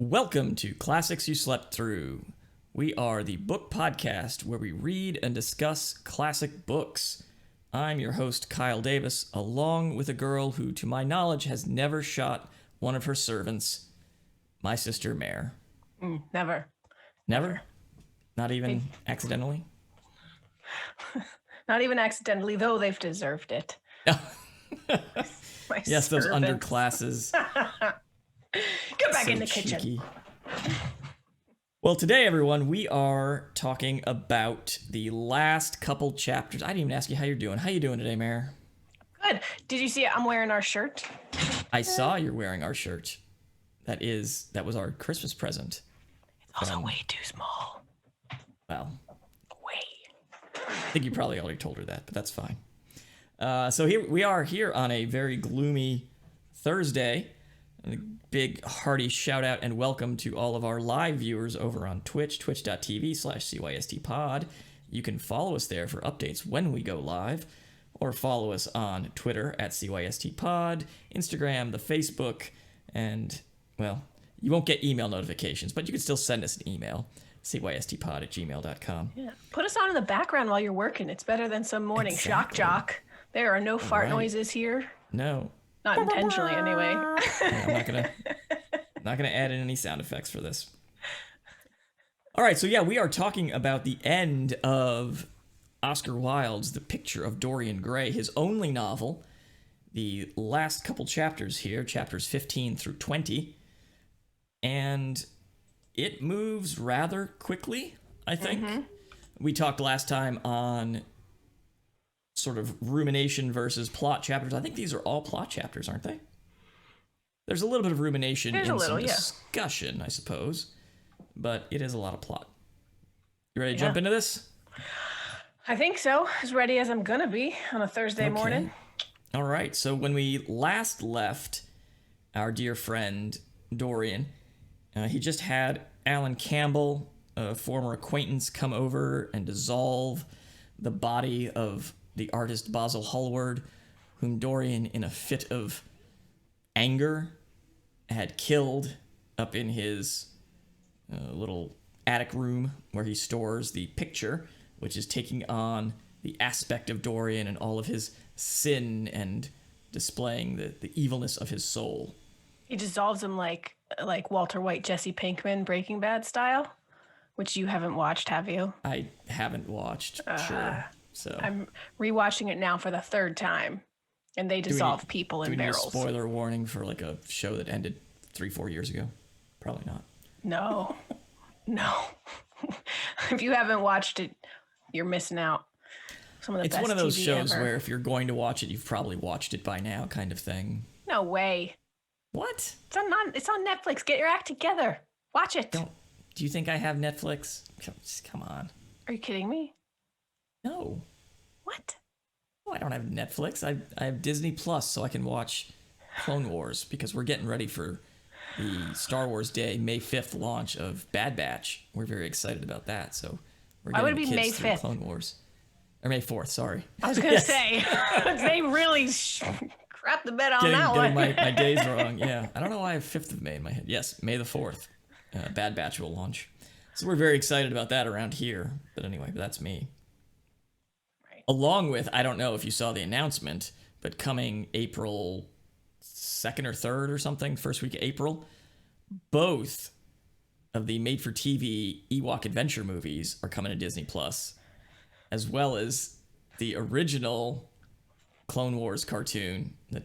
Welcome to Classics You Slept Through. We are the book podcast where we read and discuss classic books. I'm your host, Kyle Davis, along with a girl who, to my knowledge, has never shot one of her servants, my sister, Mare. Never. Never? Not even accidentally? Not even accidentally, though they've deserved it. My Yes, those servants. underclasses. Get back in the kitchen. Cheeky. Well, today, everyone, we are talking about the last couple chapters. I didn't even ask you how you're doing. How you doing today, Mare? Good. Did you see I'm wearing our shirt? I saw you're wearing our shirt. That was our Christmas present. It's also way too small. Well, Way. I think you probably already told her that, but that's fine. So here we are here on a very gloomy Thursday. A big hearty shout out and welcome to all of our live viewers over on Twitch, twitch.tv/cystpod. You can follow us there for updates when we go live, or follow us on Twitter at cystpod, Instagram, the Facebook, and, well, you won't get email notifications, but you can still send us an email, cystpod@gmail.com. Yeah. Put us on in the background while you're working. It's better than some morning shock jock. There are no fart noises here. No. Not intentionally, anyway. Yeah, I'm not gonna add in any sound effects for this. All right, so yeah, we are talking about the end of Oscar Wilde's The Picture of Dorian Gray, his only novel. The last couple chapters here, chapters 15 through 20, and it moves rather quickly, I think. Mm-hmm. We talked last time on sort of rumination versus plot chapters. I think these are all plot chapters, aren't they? There's a little bit of rumination in some discussion, I suppose, but it is a lot of plot. You ready to jump into this? I think so. As ready as I'm gonna be on a Thursday morning. All right. So when we last left our dear friend Dorian, he just had Alan Campbell, a former acquaintance, come over and dissolve the body of the artist Basil Hallward, whom Dorian, in a fit of anger, had killed up in his little attic room where he stores the picture, which is taking on the aspect of Dorian and all of his sin and displaying the evilness of his soul. He dissolves him like Walter White, Jesse Pinkman, Breaking Bad style, which you haven't watched, have you? I haven't watched, sure. So I'm rewatching it now for the third time, and they dissolve people in barrels. Do we need a spoiler warning for like a show that ended 3-4 years ago? Probably not. No. If you haven't watched it, you're missing out. Some of the best It's one of those TV shows ever. where if you're going to watch it, you've probably watched it by now, kind of thing. No way. What? It's on Netflix. Get your act together. Watch it. Do you think I have Netflix? Come on. Are you kidding me? No. What? Oh, I don't have Netflix. I have Disney Plus, so I can watch Clone Wars, because we're getting ready for the Star Wars Day, May 5th launch of Bad Batch. We're very excited about that, so we're getting the kids through Clone Wars. Or May 4th, sorry. I was going to say, they really crapped the bed on that one. Getting my days wrong, yeah. I don't know why I have 5th of May in my head. Yes, May the 4th. Bad Batch will launch. So we're very excited about that around here. But anyway, that's me. Along with, I don't know if you saw the announcement, but coming April 2nd or 3rd or something, first week of April, both of the made-for-TV Ewok Adventure movies are coming to Disney Plus, as well as the original Clone Wars cartoon, the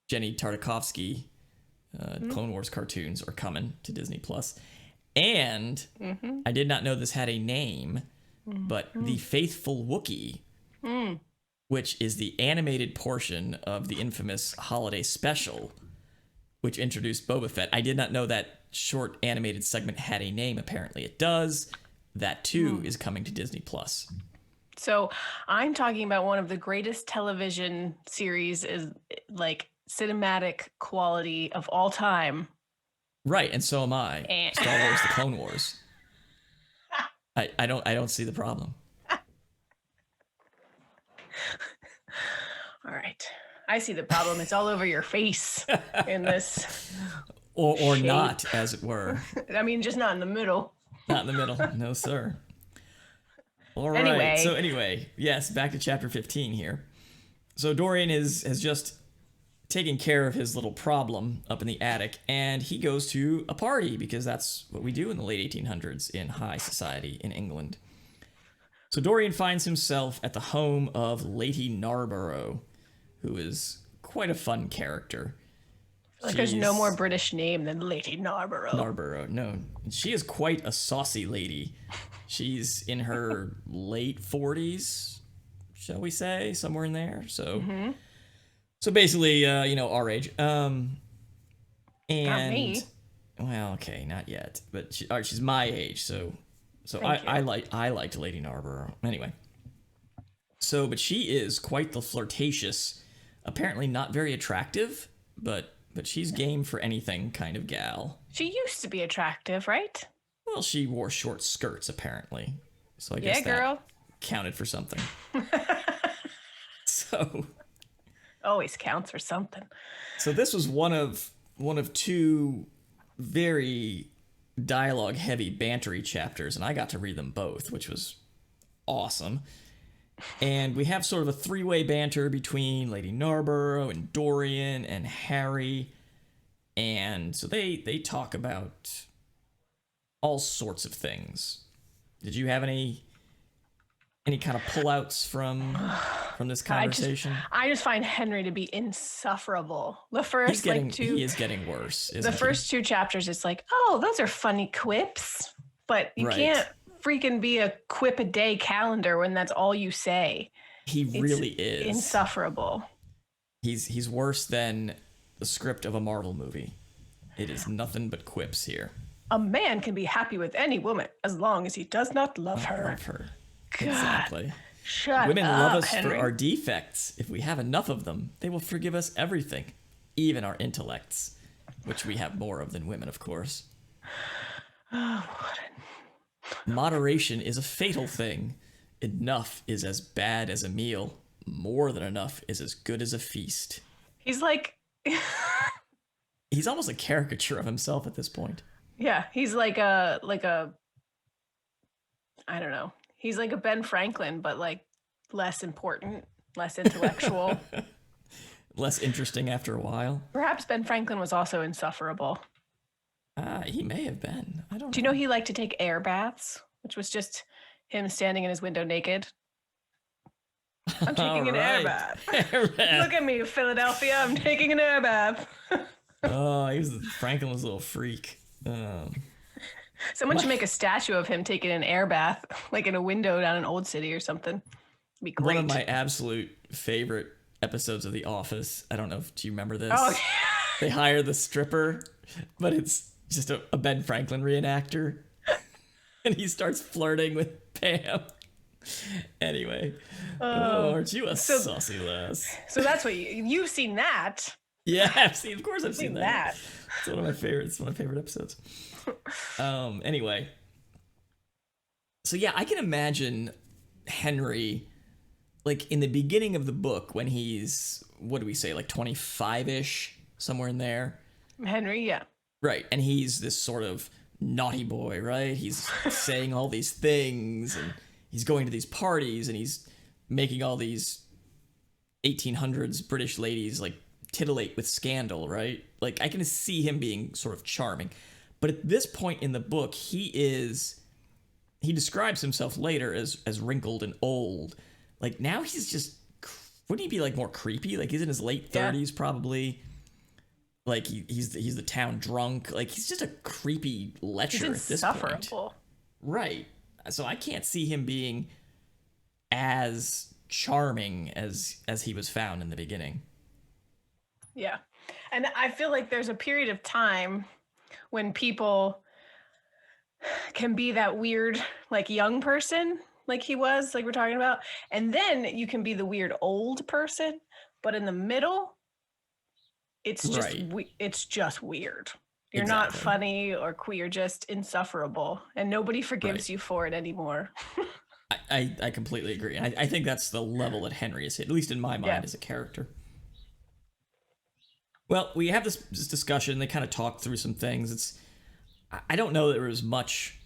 Jenny Tartakovsky Clone Wars cartoons are coming to Disney Plus. And I did not know this had a name, but The Faithful Wookiee, which is the animated portion of the infamous holiday special, which introduced Boba Fett. I did not know that short animated segment had a name. Apparently it does. That, too, is coming to Disney+. So I'm talking about one of the greatest television series, is like cinematic quality of all time. Right, and so am I. Star Wars: The Clone Wars. I don't see the problem. All right. I see the problem. It's all over your face in this. or shape. not, as it were. I mean, just not in the middle. Not in the middle. No, sir. All right. Anyway. So anyway, yes, back to chapter 15 here. So Dorian has just taken care of his little problem up in the attic, and he goes to a party because that's what we do in the late 1800s in high society in England. So Dorian finds himself at the home of Lady Narborough, who is quite a fun character. Like there's no more British name than Lady Narborough. Narborough, no. She is quite a saucy lady. She's in her late 40s, shall we say, somewhere in there. So, so basically, our age. And Not me. Well, okay, not yet, but she's my age. So Thank I liked Lady Narborough. Anyway, but she is quite the flirtatious, apparently not very attractive, but she's game for anything kind of gal. She used to be attractive, right? Well, she wore short skirts, apparently. So I guess girl. that counted for something. So always counts for something. So this was one of two very dialogue-heavy, bantery chapters, and I got to read them both, which was awesome. And we have sort of a three-way banter between Lady Narborough and Dorian and Harry. And so they talk about all sorts of things. Did you have any kind of pullouts from this conversation? I just find Henry to be insufferable. The first he is getting worse. The first two chapters, it's like, oh, those are funny quips, but you can't freaking be a quip a day calendar when that's all you say. It's really is insufferable. He's worse than the script of a Marvel movie. It is nothing but quips here. A man can be happy with any woman as long as he does not love her. Love her. God, exactly. Shut Women up, love us Henry. for our defects. If we have enough of them, they will forgive us everything, even our intellects, which we have more of than women, of course. Moderation is a fatal thing. Enough is as bad as a meal. More than enough is as good as a feast. He's like... He's almost a caricature of himself at this point. Yeah, he's like a I don't know. He's like a Ben Franklin, but like less important, less intellectual. Less interesting after a while. Perhaps Ben Franklin was also insufferable. He may have been. I don't know. Do you know he liked to take air baths, which was just him standing in his window naked? I'm taking an air bath. Look at me, Philadelphia. I'm taking an air bath. Franklin was a little freak. Someone should make a statue of him taking an air bath, like in a window down in Old City or something. It'd be great. One of my absolute favorite episodes of The Office. I don't know do you remember this? Oh, yeah. They hire the stripper, but it's just a Ben Franklin reenactor. And he starts flirting with Pam. Anyway. Aren't you a saucy lass? So that's what you've seen that. Yeah, of course I've seen that. It's one of my favorites. One of my favorite episodes. Anyway. So yeah, I can imagine Henry, like in the beginning of the book when he's, what do we say, like 25-ish, somewhere in there. Henry, yeah. Right, and he's this sort of naughty boy, right? He's saying all these things, and he's going to these parties, and he's making all these 1800s British ladies, like, titillate with scandal, right? Like, I can see him being sort of charming. But at this point in the book, he describes himself later as wrinkled and old. Like, now he's just, wouldn't he be, like, more creepy? Like, he's in his late 30s, probably. Like, he's the town drunk. Like, he's just a creepy lecher at this point. Right. So I can't see him being as charming as he was found in the beginning. Yeah. And I feel like there's a period of time when people can be that weird, like, young person, like he was, like we're talking about. And then you can be the weird old person. But in the middle, it's just weird. You're not funny or queer, you're just insufferable. And nobody forgives you for it anymore. I completely agree. And I think that's the level that Henry is hit, at least in my mind, as a character. Well, we have this discussion. They kind of talked through some things. I don't know that there was much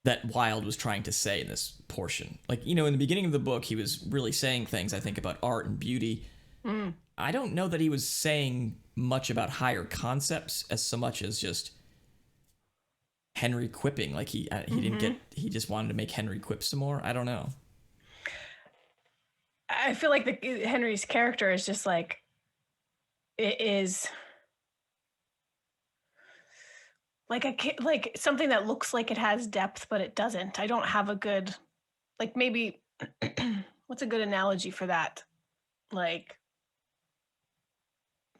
that Wilde was trying to say in this portion. Like, in the beginning of the book, he was really saying things, I think, about art and beauty. I don't know that he was saying much about higher concepts as so much as just Henry quipping. Like he just wanted to make Henry quip some more. I don't know. I feel like Henry's character is just like, it is like something that looks like it has depth, but it doesn't. I don't have a good, like, maybe what's a good analogy for that? Like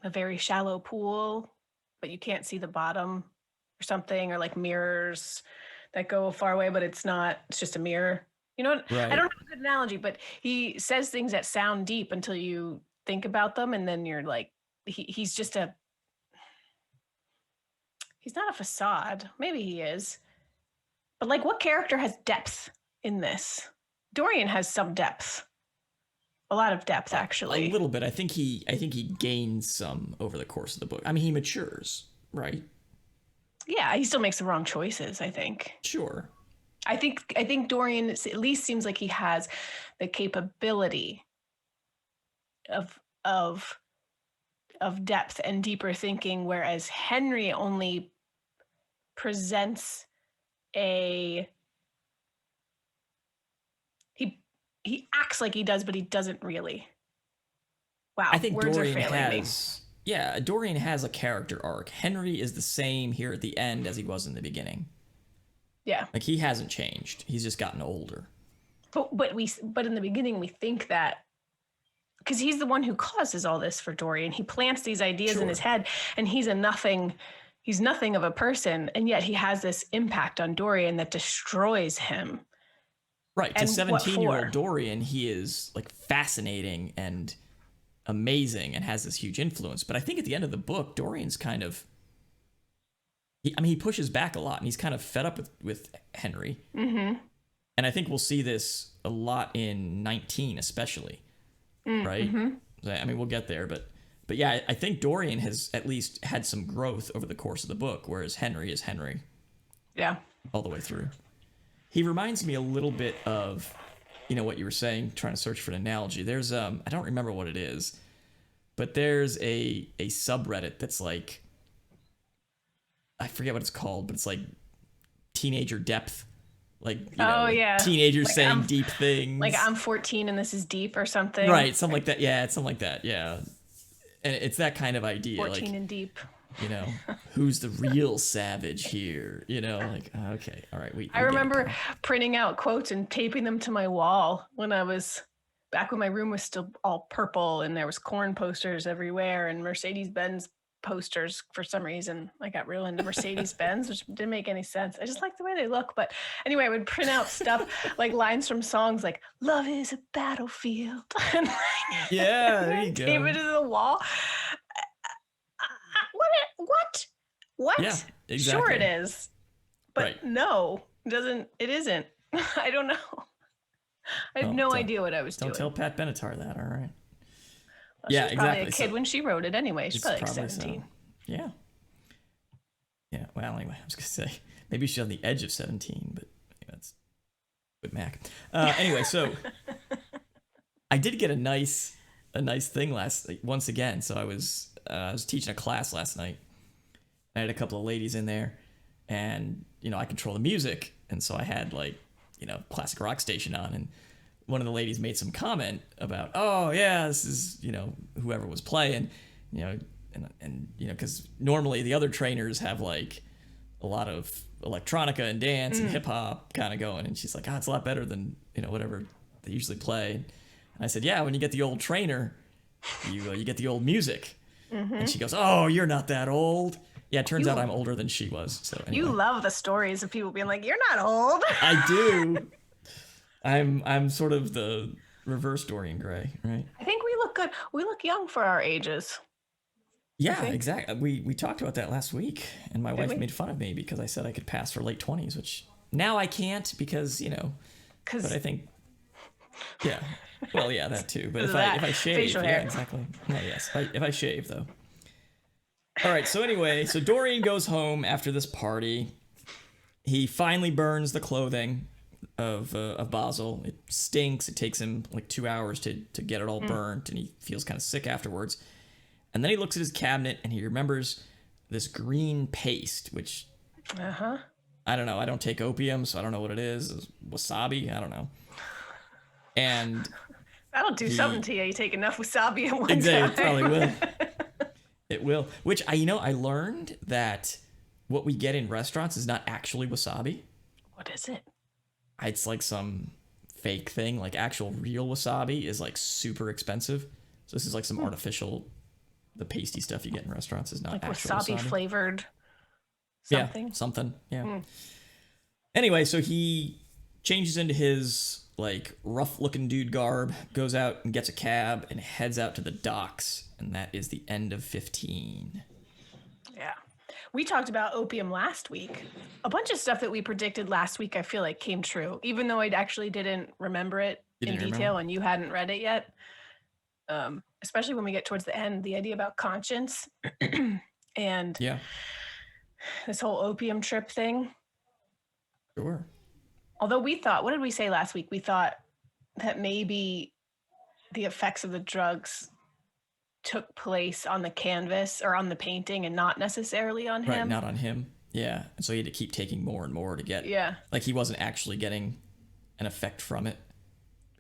a very shallow pool, but you can't see the bottom or something, or like mirrors that go far away, but it's just a mirror. You know what? Right. I don't have a good analogy, but he says things that sound deep until you think about them, and then you're like, he's not a facade. Maybe he is. But like, what character has depth in this? Dorian has some depth. A lot of depth, actually. A little bit. I think he gains some over the course of the book. I mean, he matures, right? Yeah, he still makes the wrong choices, I think. Sure. I think Dorian at least seems like he has the capability of depth and deeper thinking, whereas Henry only presents he acts like he does, but he doesn't really. Wow, I think words Dorian are failing me. Dorian has a character arc. Henry is the same here at the end as he was in the beginning. Yeah. Like, he hasn't changed. He's just gotten older. But in the beginning we think that, because he's the one who causes all this for Dorian. He plants these ideas in his head, and he's nothing of a person, and yet he has this impact on Dorian that destroys him. Right. To 17-year-old Dorian, he is like fascinating and amazing and has this huge influence. But I think at the end of the book, Dorian's kind of, he pushes back a lot, and he's kind of fed up with Henry. Mm-hmm. And I think we'll see this a lot in 19, especially. Right? Mm-hmm. I mean, we'll get there, but yeah, I think Dorian has at least had some growth over the course of the book, whereas Henry is Henry. Yeah. All the way through. He reminds me a little bit of, what you were saying, trying to search for an analogy. There's, I don't remember what it is, but there's a subreddit that's like, I forget what it's called, but it's like teenager depth. Like, teenagers like saying deep things. Like, I'm 14 and this is deep or something. Right, something like that. Yeah, it's something like that. Yeah. And it's that kind of idea. 14 like, and deep. Who's the real savage here? Like, okay, all right. I remember printing out quotes and taping them to my wall when my room was still all purple, and there was corn posters everywhere and Mercedes-Benz posters. For some reason, I got real into Mercedes-Benz, which didn't make any sense. I just like the way they look. But anyway, I would print out stuff like lines from songs like "Love is a battlefield." And there you go. Tape it to the wall. What? Yeah, exactly. Sure it is. But no, it isn't. I don't know. I have no idea what I was doing. Don't tell Pat Benatar that, all right? Well, she was probably a kid when she wrote it anyway. She's probably like 17. So. Yeah. Yeah, well, anyway, I was going to say, maybe she's on the edge of 17, but that's good Mac. Anyway, so I did get a nice thing once again. So I was teaching a class last night. I had a couple of ladies in there, and I control the music, and so I had classic rock station on, and one of the ladies made some comment about, oh yeah, this is whoever was playing, and because normally the other trainers have like a lot of electronica and dance and hip hop kind of going, and she's like, it's a lot better than whatever they usually play. And I said, yeah, when you get the old trainer, you get the old music. Mm-hmm. And she goes, oh, you're not that old. Yeah, it turns out I'm older than she was. So anyway. You love the stories of people being like, you're not old. I do. I'm sort of the reverse Dorian Gray, right? I think we look good. We look young for our ages. Yeah, exactly. We talked about that last week, and my wife made fun of me because I said I could pass for late 20s, which now I can't because, but I think, yeah. Well, yeah, that too. But Because if of I that shave, facial yeah, hair. exactly. No, yes, if I shave though. All right. So anyway, so Dorian goes home after this party. He finally burns the clothing of Basil. It stinks. It takes him like 2 hours to get it all burnt, and he feels kind of sick afterwards. And then he looks at his cabinet and he remembers this green paste, which I don't know. I don't take opium, so I don't know what it is. Wasabi? I don't know. And That'll do something to you. You take enough wasabi at one exactly, time. it probably will. It will. Which I learned that what we get in restaurants is not actually wasabi. What is it? It's like some fake thing. Like actual real wasabi is like super expensive. So this is like some artificial. The pasty stuff you get in restaurants is not like actual wasabi flavored something. Yeah, something. Yeah. Anyway, so he changes into his like rough looking dude garb, goes out and gets a cab and heads out to the docks, and that is the end of 15. Yeah. We talked about opium last week. A bunch of stuff that we predicted last week I feel like came true, even though I actually didn't remember it in detail and you hadn't read it yet. Especially when we get towards the end, the idea about conscience and this whole opium trip thing. Sure. Although we thought, what did we say last week? We thought that maybe the effects of the drugs took place on the canvas or on the painting and not necessarily on him. Right, not on him. Yeah. And so he had to keep taking more and more to get, like he wasn't actually getting an effect from it.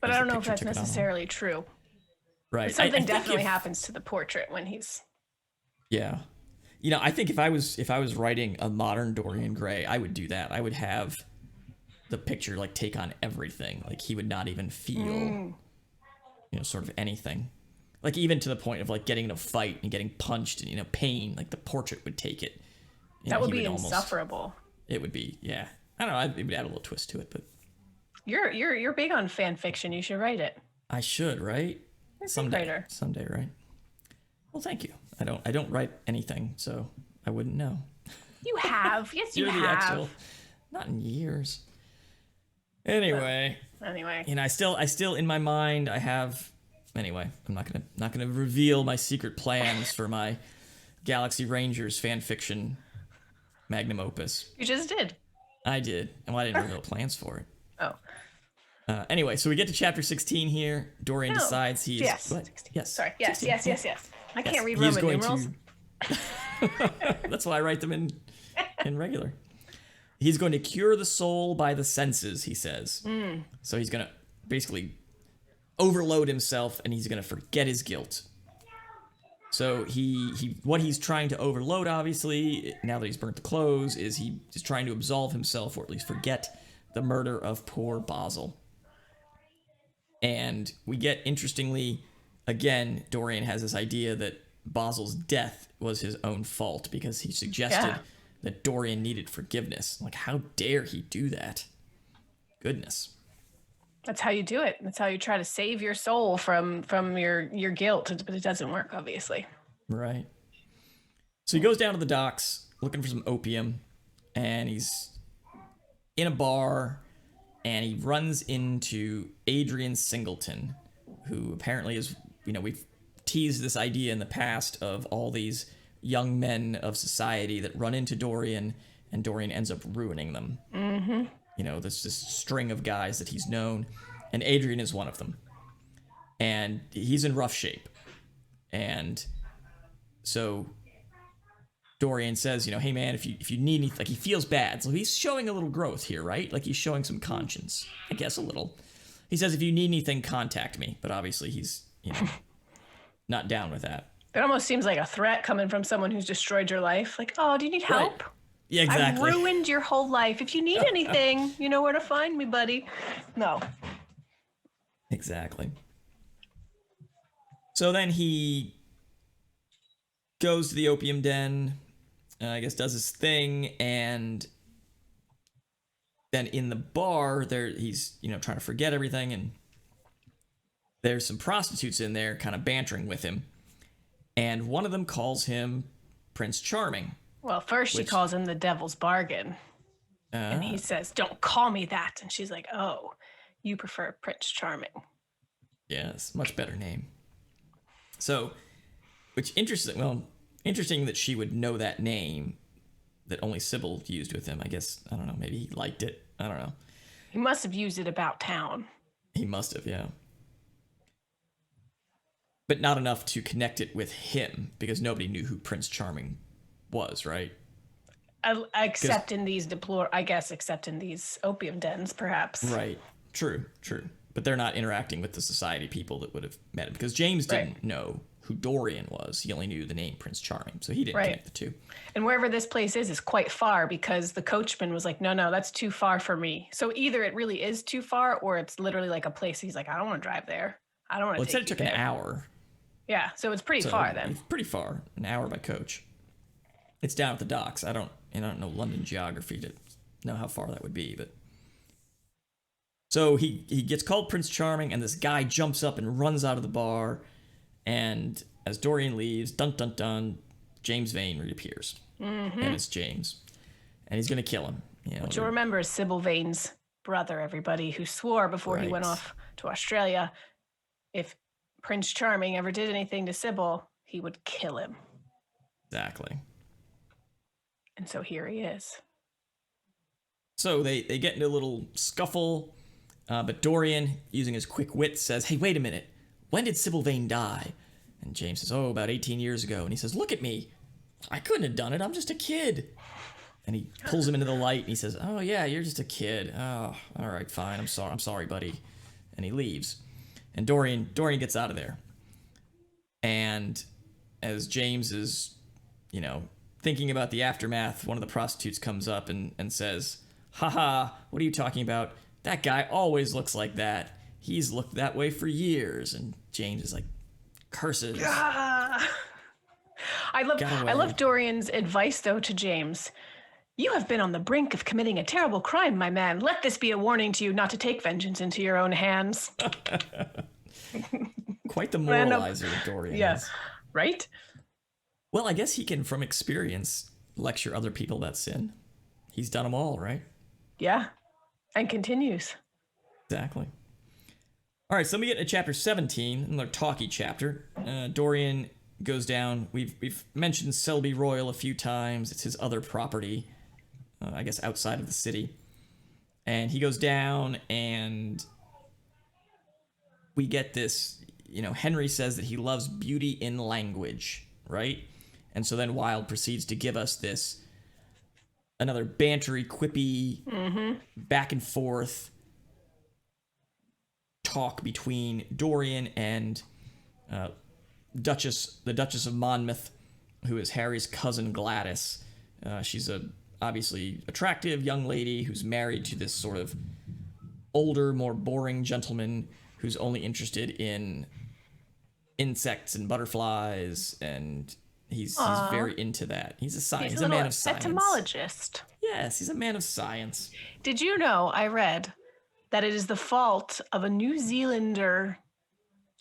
But I don't know if that's necessarily true. Right. But something definitely happens to the portrait when he's. Yeah. I think if I was writing a modern Dorian Gray, I would do that. I would have the picture like take on everything. Like he would not even feel, sort of anything. Like even to the point of like getting in a fight and getting punched and, pain, like the portrait would take it. That would be insufferable. It would be, yeah. I don't know. It would add a little twist to it, but. You're big on fan fiction. You should write it. I should, right? Someday, right? Well, thank you. I don't write anything, so I wouldn't know. You have. Yes, you have. Not in years. Anyway. I still in my mind I have. Anyway, I'm not gonna reveal my secret plans for my Galaxy Rangers fan fiction magnum opus. You just did. I did, and I didn't reveal plans for it. Oh. Anyway, so we get to chapter 16 here. Dorian decides he's... Yes. What? Yes. Sorry. Yes. I can't read Roman numerals. That's why I write them in regular. He's going to cure the soul by the senses, he says. So he's going to basically overload himself and he's going to forget his guilt. So what he's trying to overload, obviously, now that he's burnt the clothes, is he's trying to absolve himself, or at least forget the murder of poor Basil. And we get, interestingly, again, Dorian has this idea that Basil's death was his own fault because he suggested that Dorian needed forgiveness. Like, how dare he do that? Goodness. That's how you do it. That's how you try to save your soul from your guilt, but it doesn't work, obviously. Right. So he goes down to the docks looking for some opium, and he's in a bar, and he runs into Adrian Singleton, who apparently is, we've teased this idea in the past of all these young men of society that run into Dorian, and Dorian ends up ruining them. Mm-hmm. There's this string of guys that he's known, and Adrian is one of them. And he's in rough shape. And so Dorian says, hey man, if you need anything, like he feels bad. So he's showing a little growth here, right? Like he's showing some conscience, I guess a little. He says, if you need anything, contact me. But obviously he's, not down with that. That almost seems like a threat coming from someone who's destroyed your life. Like, oh, do you need help? Right. Yeah, exactly. I've ruined your whole life. If you need anything, you know where to find me, buddy. No. Exactly. So then he goes to the opium den, I guess does his thing, and then in the bar, he's, trying to forget everything, and there's some prostitutes in there kind of bantering with him, and one of them calls him Prince Charming. Well, first she calls him the devil's bargain, and he says, don't call me that, and she's like, oh, you prefer Prince Charming. Yes, much better name. So, interesting that she would know that name that only Sybil used with him. I guess, I don't know, maybe he liked it. I don't know. He must have used it about town. He must have, yeah. But not enough to connect it with him, because nobody knew who Prince Charming was, right? Except in these opium dens, perhaps. Right. True. But they're not interacting with the society people that would have met him, because James didn't know who Dorian was. He only knew the name Prince Charming, so he didn't connect the two. And wherever this place is quite far, because the coachman was like, no, that's too far for me. So either it really is too far, or it's literally like a place he's like, I don't want to drive there. I don't want to. Well, it said it took an hour. Yeah, so it's pretty far then. It's pretty far, an hour by coach. It's down at the docks. I don't know London geography to know how far that would be, but. So he gets called Prince Charming, and this guy jumps up and runs out of the bar, and as Dorian leaves, dun dun dun, James Vane reappears. Mm-hmm. And it's James. And he's going to kill him. What you'll remember is Sybil Vane's brother, everybody, who swore before he went off to Australia, if Prince Charming ever did anything to Sybil, he would kill him. Exactly. And so here he is. So they get into a little scuffle, but Dorian, using his quick wit, says, hey, wait a minute. When did Sybil Vane die? And James says, about 18 years ago. And he says, look at me. I couldn't have done it. I'm just a kid. And he pulls him into the light, and he says, oh, yeah, you're just a kid. Oh, all right, fine. I'm sorry, buddy. And he leaves. And Dorian gets out of there. And as James is, thinking about the aftermath, one of the prostitutes comes up and says, haha, what are you talking about? That guy always looks like that. He's looked that way for years. And James is like, curses. I love Dorian's advice, though, to James. You have been on the brink of committing a terrible crime, my man. Let this be a warning to you not to take vengeance into your own hands. Quite the moralizer, Dorian. Yes, right? Well, I guess he can, from experience, lecture other people about sin. He's done them all, right? Yeah, and continues. Exactly. All right, so let me get to chapter 17, another talky chapter. Dorian goes down. We've mentioned Selby Royal a few times. It's his other property, I guess outside of the city. And he goes down, and we get this, Henry says that he loves beauty in language, right? And so then Wilde proceeds to give us another bantery, quippy, back and forth talk between Dorian and the Duchess of Monmouth, who is Harry's cousin Gladys. She's a obviously attractive young lady who's married to this sort of older, more boring gentleman who's only interested in insects and butterflies, and he's very into that. He's a man of science. Entomologist. Yes, he's a man of science. Did you know, I read, that it is the fault of a New Zealander,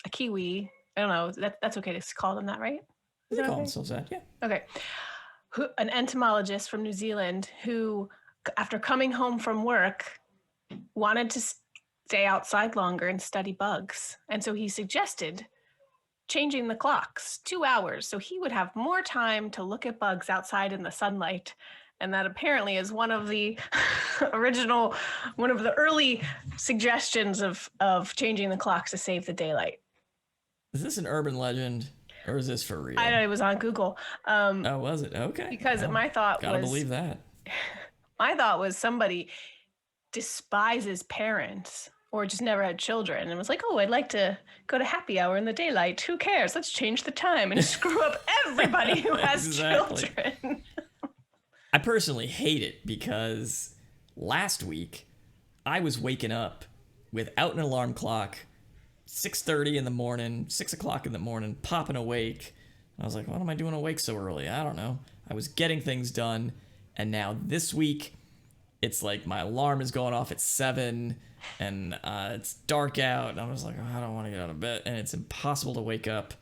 a Kiwi, I don't know, that's okay to call them that, right? They call themselves that, yeah. Okay. An entomologist from New Zealand who, after coming home from work, wanted to stay outside longer and study bugs. And so he suggested changing the clocks 2 hours so he would have more time to look at bugs outside in the sunlight. And that apparently is one of the early suggestions of changing the clocks to save the daylight. Is this an urban legend or is this for real? I know, it was on Google. Oh, was it? Okay. Because my thought gotta believe that. My thought was somebody despises parents or just never had children and was like, oh, I'd like to go to happy hour in the daylight. Who cares? Let's change the time and screw up everybody who has children. I personally hate it because last week I was waking up without an alarm clock, 6:30 in the morning, 6 o'clock in the morning, popping awake. I was like, what am I doing awake so early? I don't know. I was getting things done. And now this week, it's like my alarm is going off at 7 and it's dark out. And I was like, oh, I don't want to get out of bed. And it's impossible to wake up.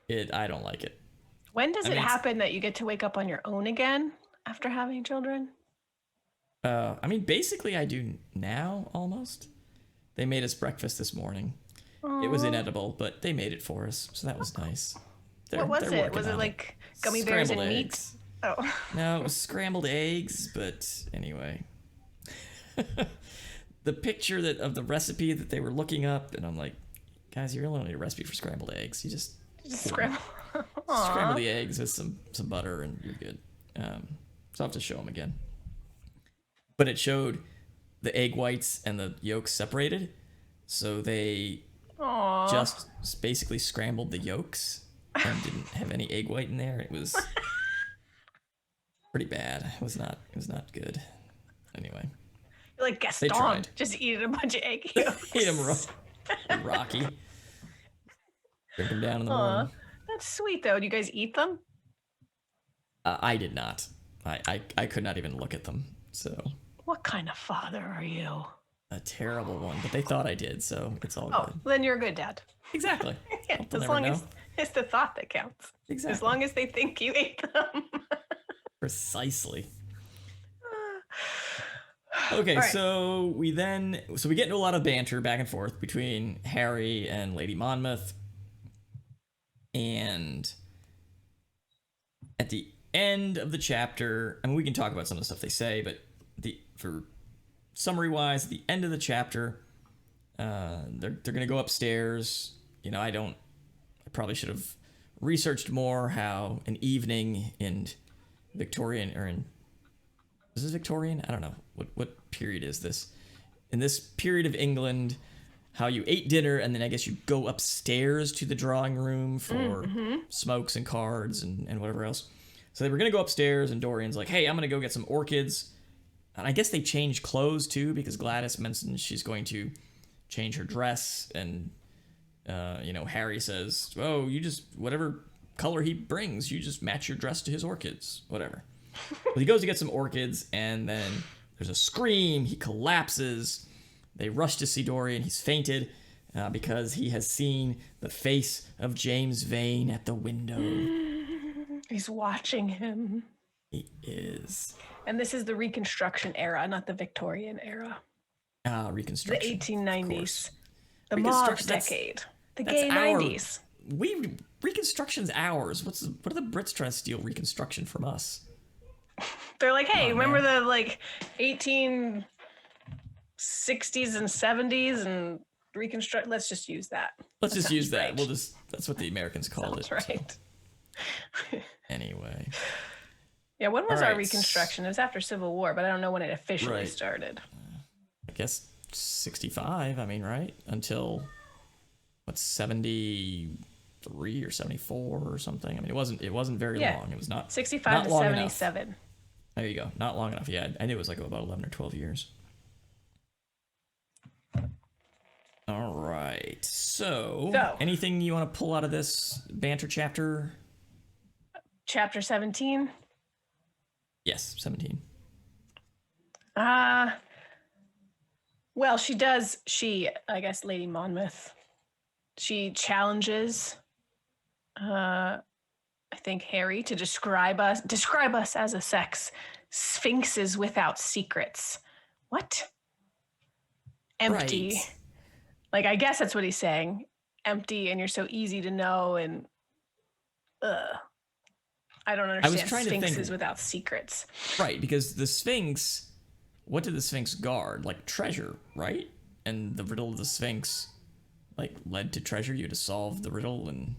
I don't like it. When does it happen that you get to wake up on your own again after having children? Basically I do now almost. They made us breakfast this morning. It was Aw. inedible, but they made it for us, so that was nice. What was They're it? working Was it on like gummy bears and Scrambled meat? eggs. Oh. No, it was scrambled eggs, but anyway. The picture of the recipe that they were looking up, and I'm like, guys, you really don't need a recipe for scrambled eggs. You just Scramble. scramble the eggs with some butter, and you're good. So I'll have to show them again. But it showed the egg whites and the yolks separated, so they Aw. just basically scrambled the yolks and didn't have any egg white in there. It was pretty bad. It was not good. Anyway, You're like they Gaston, tried. just eating a bunch of egg yolks. Eat them Rocky. Drink them down in the Aw, morning. that's sweet though. Do you guys eat them? I did not. I could not even look at them. So What kind of father are you? a terrible one, but they thought I did, so it's all Oh, good. then you're a good dad. Exactly. Yeah, They'll as never long know. as it's the thought that counts. Exactly. As long as they think you ate them. Precisely. Okay, All right. so we get into a lot of banter back and forth between Harry and Lady Monmouth, and at the end of the chapter, I mean, we can talk about some of the stuff they say, but for summary wise, at the end of the chapter, they're gonna go upstairs. You know, I probably should have researched more how an evening in Victorian is this Victorian? I don't know. What period is this? In this period of England, how you ate dinner and then I guess you go upstairs to the drawing room for smokes and cards and whatever else. So they were going to go upstairs and Dorian's like, hey, I'm going to go get some orchids. And I guess they changed clothes too because Gladys mentioned she's going to change her dress. And, Harry says, oh, you just, whatever color he brings, you just match your dress to his orchids, whatever. Well, he goes to get some orchids, and then there's a scream. He collapses. They rush to see Dorian. He's fainted because he has seen the face of James Vane at the window. He's watching him. He is. And this is the Reconstruction era, not the Victorian era. The Reconstruction. 1890s. The mauve Reconstruction, decade. The that's gay our- 90s. Reconstruction's ours. What are the Brits trying to steal Reconstruction from us? They're like, hey, on, remember man. the 1860s and 70s and reconstruct? Let's just use that. Let's just use that. Right. That's what the Americans called That's it. right. So, anyway. Yeah, when was All our right. Reconstruction? It was after Civil War, but I don't know when it officially Right. started. I guess 65, I mean, right? Until, 73 or 74 or something? I mean, it wasn't very Yeah. long. It was not 65 not to long enough. 77. There you go. Not long enough. Yeah, I knew it was like about 11 or 12 years. All right. So, anything you want to pull out of this banter chapter? Chapter 17. Yes, 17. Well, I guess Lady Monmouth, she challenges, I think Harry to describe us as a sex, sphinxes without secrets. What? Empty. Right. Like, I guess that's what he's saying. Empty, and you're so easy to know, and I don't understand trying to think- sphinxes without secrets. Right, because the Sphinx, what did the Sphinx guard? Like treasure, right? And the riddle of the Sphinx, led to treasure. You had to solve the riddle, and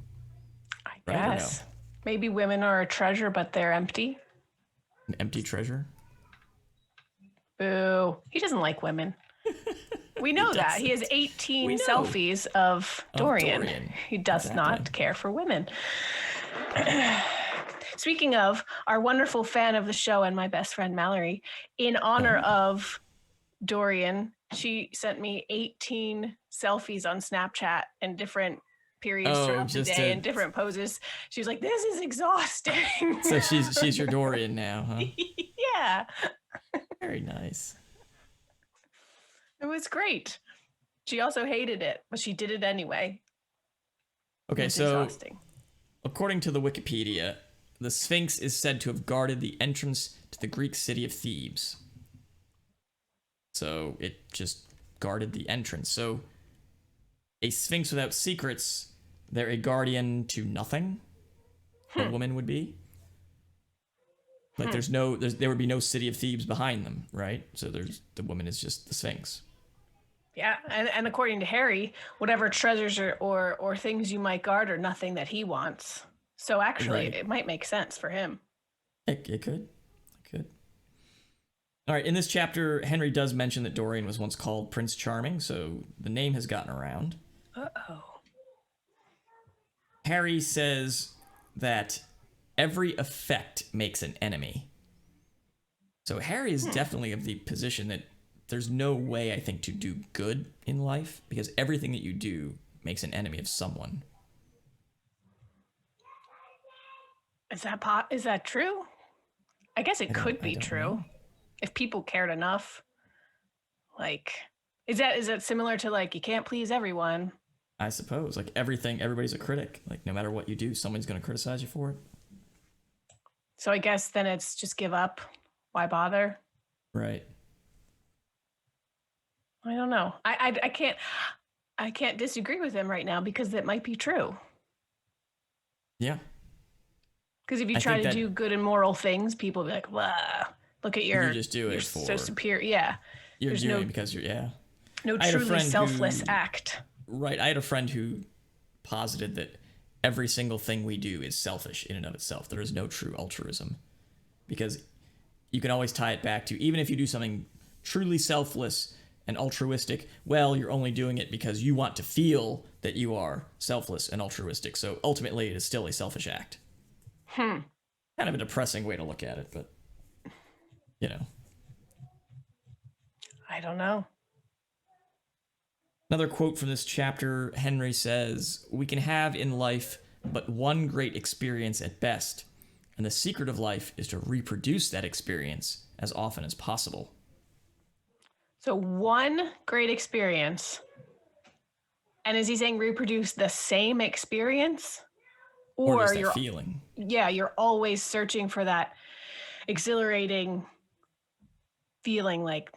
I Right or no? guess. Maybe women are a treasure, but they're empty. an empty treasure. Boo. He doesn't like women. We know that. He has 18 We know. selfies of Dorian. Dorian. He does not Exactly. care for women. Speaking of, our wonderful fan of the show and my best friend Mallory, in honor of Dorian, she sent me 18 selfies on Snapchat and different periods Oh, throughout the just day to- and different poses. She was like, this is exhausting. So she's your Dorian now, huh? Yeah. Very nice. It was great. She also hated it, but she did it anyway. Okay, It's so exhausting. according to the Wikipedia, the Sphinx is said to have guarded the entrance to the Greek city of Thebes. So it just guarded the entrance. So a sphinx without secrets, they're a guardian to nothing. A woman would be. Like there would be no city of Thebes behind them, right? So the woman is just the sphinx. Yeah, and according to Harry, whatever treasures or things you might guard are nothing that he wants. So actually, Right. it might make sense for him. It could. It could. All right, in this chapter, Henry does mention that Dorian was once called Prince Charming, so the name has gotten around. Uh-oh. Harry says that every effect makes an enemy. So Harry is definitely of the position that there's no way, I think, to do good in life because everything that you do makes an enemy of someone. Is that true? I guess it could be true know. if people cared enough. Like, is that similar to like you can't please everyone? I suppose. Like everybody's a critic. Like no matter what you do, someone's going to criticize you for it. So I guess then it's just give up. Why bother? Right. I don't know. I can't disagree with him right now because it might be true. Yeah. Because if you try to do good and moral things, people will be like, "Wow, look at you just do it you're for so superior." Yeah, you're doing it because you're no truly selfless act. Right. I had a friend who posited that every single thing we do is selfish in and of itself. There is no true altruism because you can always tie it back to even if you do something truly selfless and altruistic, well, you're only doing it because you want to feel that you are selfless and altruistic. So ultimately, it is still a selfish act. Kind of a depressing way to look at it, but, you know. I don't know. Another quote from this chapter, Henry says, "We can have in life but one great experience at best, and the secret of life is to reproduce that experience as often as possible." So one great experience. And is he saying reproduce the same experience? Or just you're that feeling. Yeah, you're always searching for that exhilarating feeling like,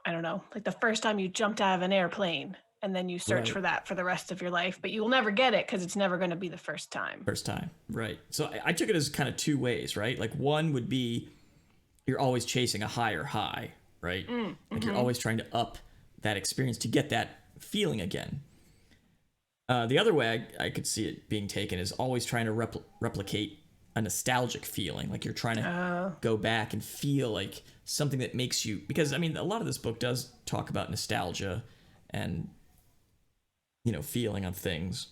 I don't know, like the first time you jumped out of an airplane and then you search for that for the rest of your life, but you'll never get it because it's never going to be the first time. First time, right. So I took it as kind of two ways, right? Like one would be you're always chasing a higher high, right? Like you're always trying to up that experience to get that feeling again. The other way I could see it being taken is always trying to replicate a nostalgic feeling. Like you're trying to go back and feel like something that makes you... Because, I mean, a lot of this book does talk about nostalgia and, you know, feeling on things.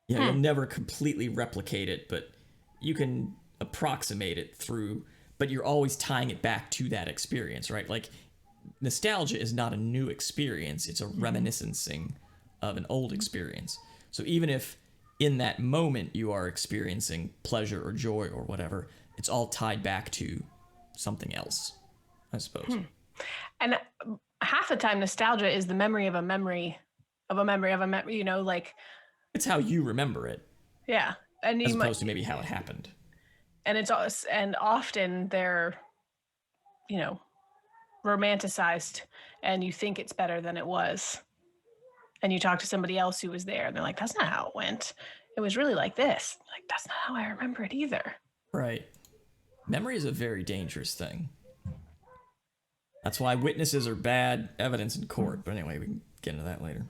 You know, you'll never completely replicate it, but you can approximate it through... But you're always tying it back to that experience, right? Like... Nostalgia is not a new experience. It's a reminiscing of an old experience. So even if in that moment you are experiencing pleasure or joy or whatever, it's all tied back to something else, I suppose. And half the time, nostalgia is the memory of a memory of a memory of a memory, you know, like... It's how you remember it. Yeah. And as opposed to maybe how it happened. And often they're, you know, romanticized and you think it's better than it was, and you talk to somebody else who was there and they're like, that's not how it went, it was really like this. Like, that's not how I remember it either. Right. Memory is a very dangerous thing. That's why witnesses are bad evidence in court. But anyway, we can get into that later.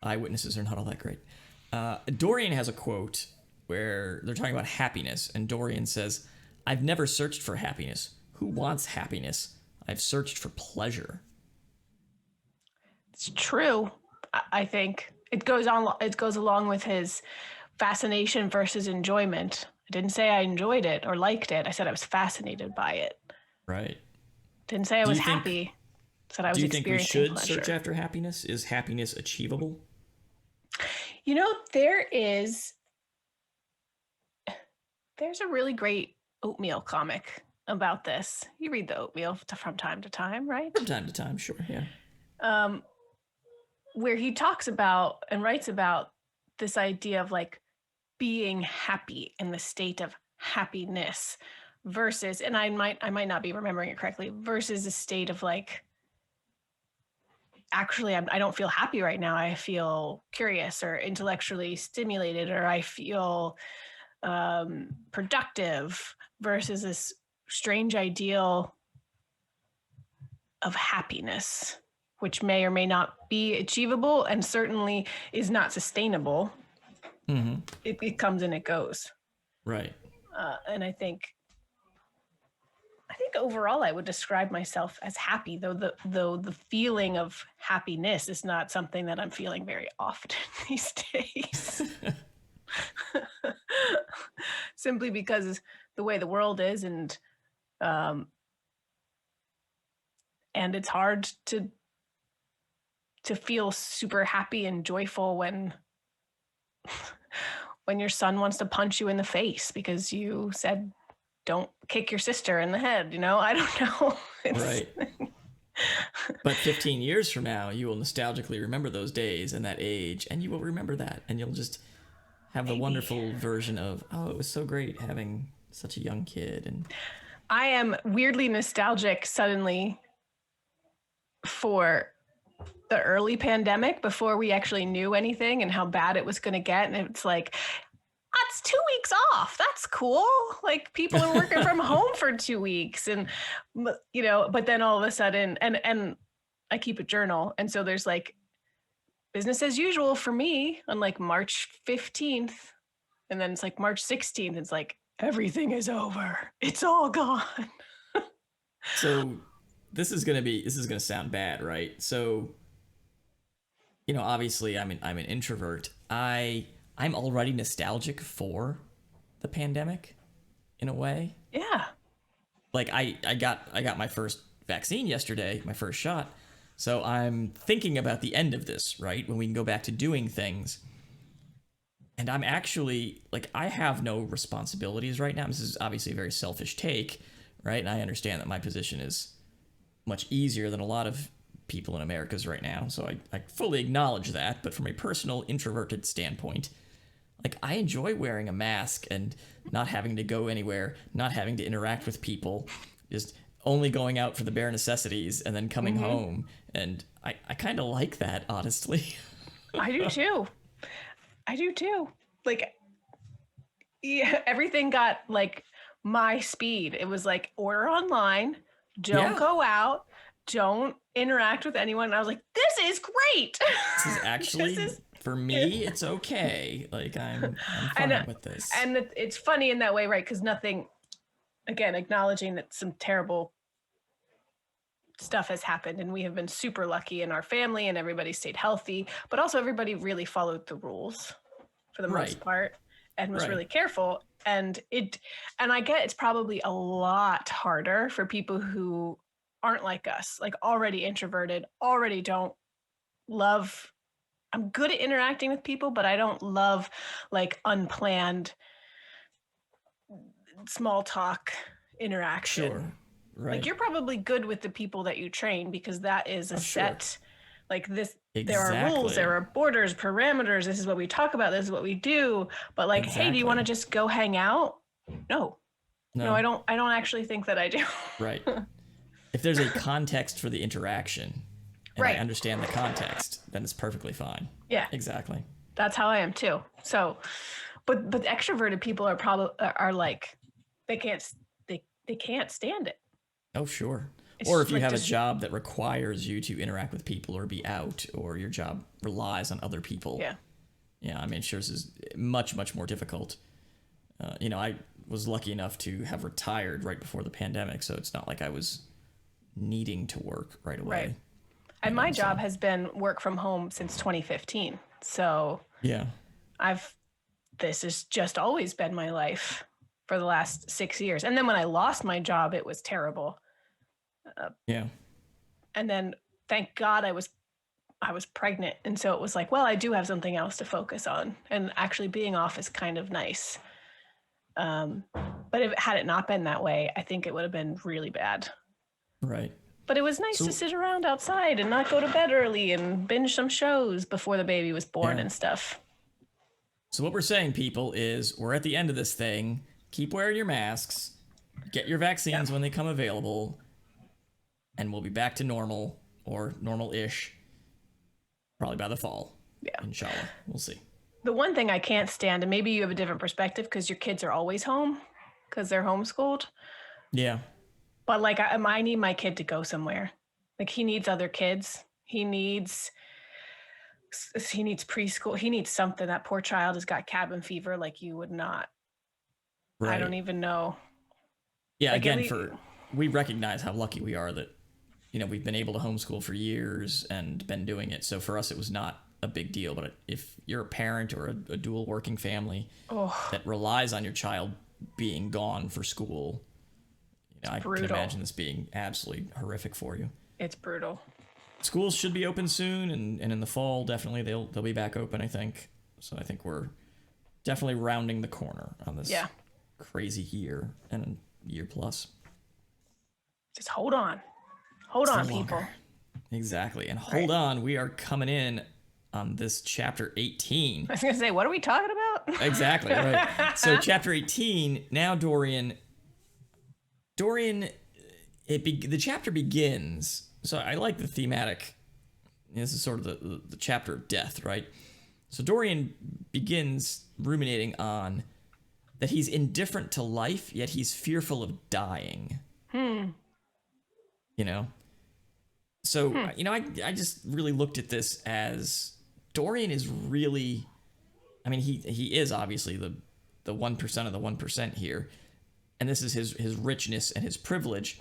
Eyewitnesses are not all that great. Dorian has a quote where they're talking about happiness, and Dorian says, "I've never searched for happiness. Who wants happiness? I've searched for pleasure." It's true. I think it goes along with his fascination versus enjoyment. I didn't say I enjoyed it or liked it. I said I was fascinated by it. Right. Didn't say I was happy. Said I was experiencing pleasure. Do you think we should search after happiness? Is happiness achievable? You know, there's a really great Oatmeal comic about this. You read the Oatmeal from time to time, right? From time to time, sure, yeah. Where he talks about and writes about this idea of like being happy in the state of happiness versus, and I might not be remembering it correctly, versus a state of like actually I don't feel happy right now. I feel curious or intellectually stimulated, or I feel productive, versus this strange ideal of happiness, which may or may not be achievable and certainly is not sustainable. Mm-hmm. It comes and it goes. Right. And I think overall I would describe myself as happy, though the feeling of happiness is not something that I'm feeling very often these days. Simply because the way the world is, and it's hard to feel super happy and joyful when your son wants to punch you in the face because you said don't kick your sister in the head. I don't know. Right. But 15 years from now, you will nostalgically remember those days and that age, and you will remember that, and you'll just have the wonderful version of, oh, it was so great having such a young kid. And I am weirdly nostalgic suddenly for the early pandemic, before we actually knew anything and how bad it was going to get. And it's like, that's 2 weeks off. That's cool. Like, people are working from home for 2 weeks, and but then all of a sudden, and I keep a journal, and so there's like business as usual for me on like March 15th, and then it's like March 16th. It's like everything is over. It's all gone. So this is gonna sound bad, right? So, obviously I'm an introvert. I'm already nostalgic for the pandemic in a way. Yeah. Like I got my first vaccine yesterday, my first shot. So I'm thinking about the end of this, right? When we can go back to doing things. And I'm actually, like, I have no responsibilities right now. This is obviously a very selfish take, right? And I understand that my position is much easier than a lot of people in America's right now. So I fully acknowledge that. But from a personal introverted standpoint, like, I enjoy wearing a mask and not having to go anywhere, not having to interact with people, just only going out for the bare necessities and then coming home. And I kind of like that, honestly. I do too. Like, yeah, everything got like my speed. It was like, order online, don't go out, don't interact with anyone. And I was like, this is great. This is actually, for me, it's okay. Like, I'm fine with this. And it's funny in that way, right? Because nothing, again, acknowledging that some terrible stuff has happened, and we have been super lucky in our family, and everybody stayed healthy, but also everybody really followed the rules for the most part, and was really careful. And I get it's probably a lot harder for people who aren't like us, like already introverted, already don't love. I'm good at interacting with people, but I don't love like unplanned small talk interaction. Sure. Right. Like, you're probably good with the people that you train, because that is a set, like this, there are rules, there are borders, parameters. This is what we talk about. This is what we do. But like, hey, do you want to just go hang out? No, I don't actually think that I do. Right. If there's a context for the interaction, and I understand the context, then it's perfectly fine. Yeah, exactly. That's how I am too. So, but extroverted people are probably like, they can't stand it. Oh, sure. Or if you have a job that requires you to interact with people or be out, or your job relies on other people. Yeah. Yeah, I mean, sure, this is much, much more difficult. I was lucky enough to have retired right before the pandemic, so it's not like I was needing to work right away. Right. And my job has been work from home since 2015. So yeah, this has just always been my life for the last 6 years. And then when I lost my job, it was terrible. Yeah. And then thank God I was pregnant. And so it was like, well, I do have something else to focus on. And actually being off is kind of nice. But had it not been that way, I think it would have been really bad. Right. But it was nice to sit around outside and not go to bed early and binge some shows before the baby was born and stuff. So what we're saying, people, is we're at the end of this thing. Keep wearing your masks. Get your vaccines when they come available. And we'll be back to normal, or normal-ish. probably by the fall. Yeah. Inshallah. We'll see. The one thing I can't stand, and maybe you have a different perspective because your kids are always home because they're homeschooled. Yeah. But like, I need my kid to go somewhere. Like he needs other kids. He needs preschool. He needs something. That poor child has got cabin fever like you would not. Right. I don't even know. Yeah. Like, Again, we recognize how lucky we are that, we've been able to homeschool for years and been doing it. So for us, it was not a big deal. But if you're a parent or a dual working family that relies on your child being gone for school, I can imagine this being absolutely horrific for you. It's brutal. Schools should be open soon, and in the fall, definitely they'll be back open, I think. So I think we're definitely rounding the corner on this crazy year and year plus. Just hold on. Hold on, people. Exactly. And hold on, we are coming in on this chapter 18. I was going to say, what are we talking about? Exactly, right. So chapter 18, now Dorian, the chapter begins. So I like the thematic. This is sort of the chapter of death, right? So Dorian begins ruminating on that he's indifferent to life, yet he's fearful of dying. So, I just really looked at this as Dorian is really, he is obviously the 1% of the 1% here. And this is his richness and his privilege.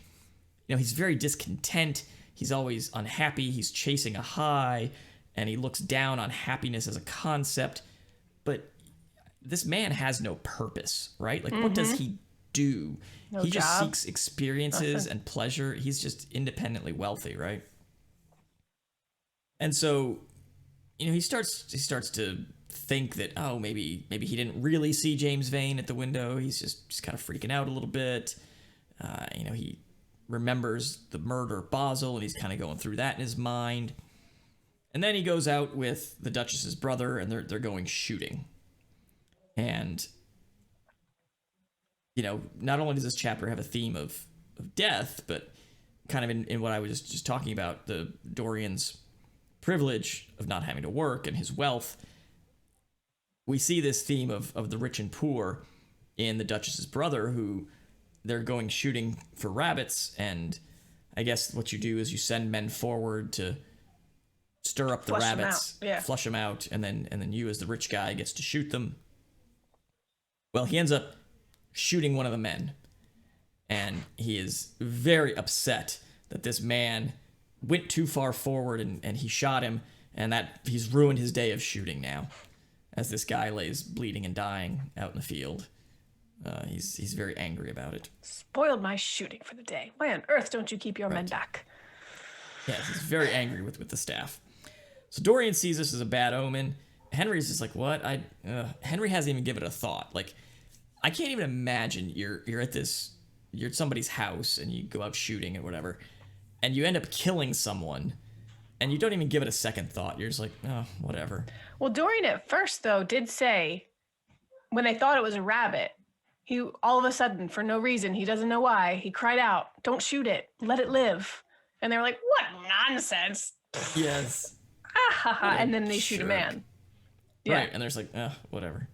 He's very discontent. He's always unhappy. He's chasing a high, and he looks down on happiness as a concept. But this man has no purpose, right? Like, what does he do? No he job. just seeks experiences and pleasure. He's just independently wealthy, right? And so, he starts to think that, maybe he didn't really see James Vane at the window. He's just kind of freaking out a little bit. He remembers the murder of Basil, and he's kind of going through that in his mind. And then he goes out with the Duchess's brother, and they're going shooting. And not only does this chapter have a theme of death, but kind of in what I was just talking about, the Dorian's privilege of not having to work and his wealth. We see this theme of the rich and poor in the Duchess's brother, who they're going shooting for rabbits, and I guess what you do is you send men forward to stir up the rabbits, flush them out, and then you as the rich guy gets to shoot them. Well, he ends up shooting one of the men, and he is very upset that this man went too far forward and he shot him, and that he's ruined his day of shooting now, as this guy lays bleeding and dying out in the field. He's very angry about it. Spoiled my shooting for the day. Why on earth don't you keep your men back? Yeah, he's very angry with the staff. So Dorian sees this as a bad omen. Henry's just like, what? Henry hasn't even given it a thought. Like, I can't even imagine you're at somebody's house and you go out shooting or whatever, and you end up killing someone, and you don't even give it a second thought. You're just like, whatever. Well, Dorian at first, though, did say, when they thought it was a rabbit, he all of a sudden, for no reason, he doesn't know why, he cried out, "Don't shoot it, let it live." And they were like, what nonsense. Yes. And then they shoot a man. Yeah. Right, and there's like, whatever.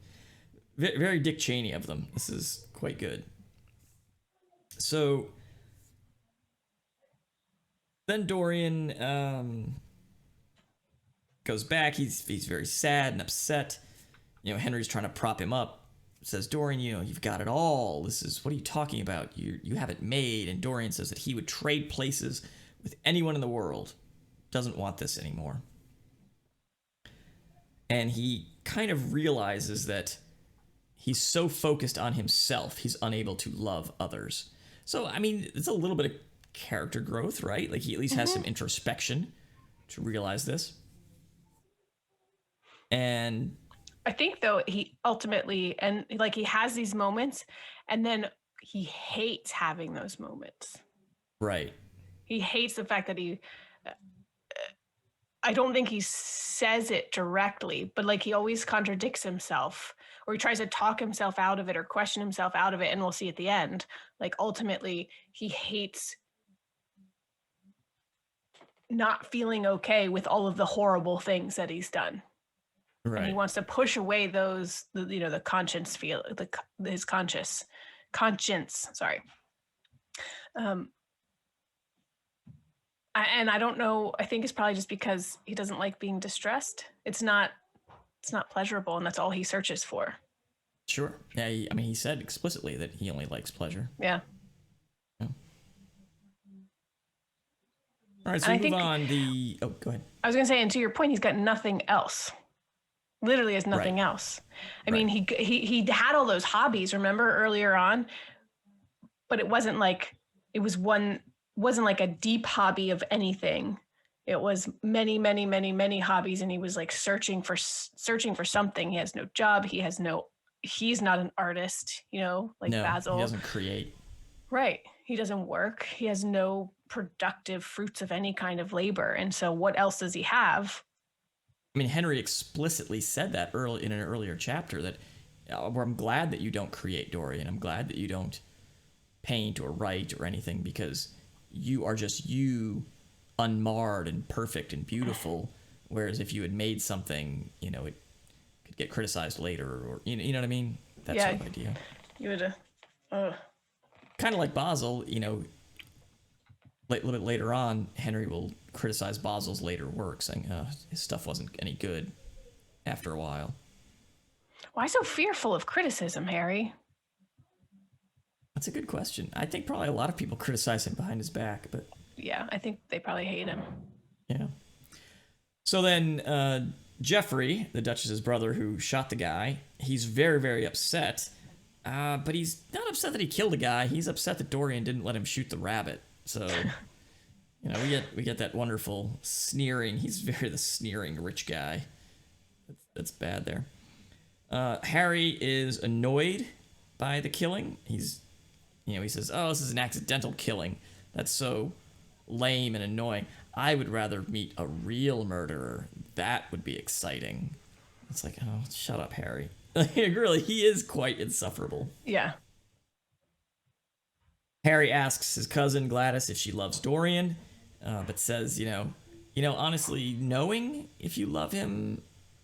Very Dick Cheney of them. This is quite good. So then Dorian goes back. He's very sad and upset. Henry's trying to prop him up. Says, Dorian, you've got it all. What are you talking about? You have it made. And Dorian says that he would trade places with anyone in the world. Doesn't want this anymore. And he kind of realizes that he's so focused on himself, he's unable to love others. So, it's a little bit of character growth, right? Like, he at least has some introspection to realize this. And I think, though, he ultimately, and like, he has these moments, and then he hates having those moments. Right. He hates the fact that I don't think he says it directly, but like, he always contradicts himself, or he tries to talk himself out of it or question himself out of it. And we'll see at the end, like, ultimately he hates not feeling okay with all of the horrible things that he's done. And he Right. wants to push away the conscience his conscience. Sorry. Um, and I don't know. I think it's probably just because he doesn't like being distressed. It's not pleasurable, and that's all he searches for. Sure. Yeah. He said explicitly that he only likes pleasure. Yeah. Yeah. All right. So we move on. Oh, go ahead. I was going to say, and to your point, he's got nothing else. Literally has nothing else. I mean, he had all those hobbies, remember, earlier on, but it wasn't like wasn't like a deep hobby of anything. It was many, many, many, many hobbies, and he was like searching for something. He has no job. He's not an artist, like No, Basil. he doesn't create. Right. He doesn't work. He has no productive fruits of any kind of labor. And so what else does he have? I mean, Henry explicitly said that in an earlier chapter that where I'm glad that you don't create, Dorian. I'm glad that you don't paint or write or anything, because you are just you, unmarred and perfect and beautiful. Whereas if you had made something, it could get criticized later, or you know what I mean? That sort of idea. You would kind of like Basil, a little bit later on, Henry will criticize Basil's later work, saying his stuff wasn't any good after a while. Why so fearful of criticism, Harry? That's a good question. I think probably a lot of people criticize him behind his back, but... Yeah, I think they probably hate him. Yeah. So then Geoffrey, the Duchess's brother who shot the guy, he's very, very upset. But he's not upset that he killed a guy. He's upset that Dorian didn't let him shoot the rabbit. So, we get that wonderful sneering. He's the sneering rich guy. That's bad there. Harry is annoyed by the killing. He says, "Oh, this is an accidental killing. That's so lame and annoying. I would rather meet a real murderer. That would be exciting." It's like, oh, shut up, Harry. Really, he is quite insufferable. Yeah. Harry asks his cousin Gladys if she loves Dorian, but says, honestly, knowing if you love him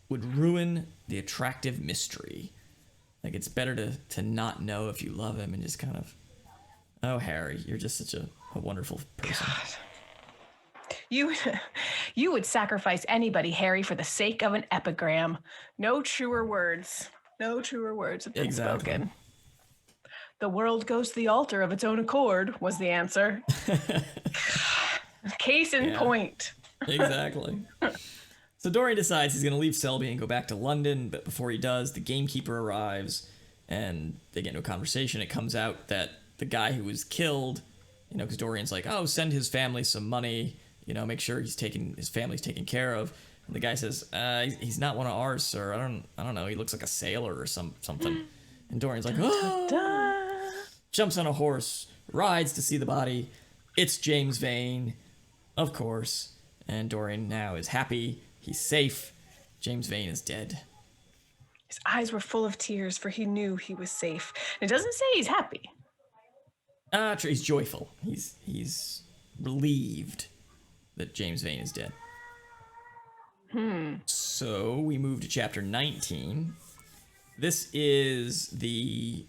would ruin the attractive mystery. Like, it's better to not know if you love him and just kind of, oh, Harry, you're just such a wonderful person. God. You would sacrifice anybody, Harry, for the sake of an epigram. No truer words. No truer words have been spoken. The world goes to the altar of its own accord, was the answer. Case in point. Exactly. So Dorian decides he's going to leave Selby and go back to London, but before he does, the gamekeeper arrives, and they get into a conversation. It comes out that the guy who was killed, because Dorian's like, oh, send his family some money, make sure his family's taken care of. And the guy says, he's not one of ours, sir. I don't know. He looks like a sailor or something. And Dorian's like, oh, jumps on a horse, rides to see the body. It's James Vane, of course. And Dorian now is happy. He's safe. James Vane is dead. His eyes were full of tears, for he knew he was safe. It doesn't say he's happy. True. He's joyful. He's relieved that James Vane is dead. So we move to chapter 19. This is the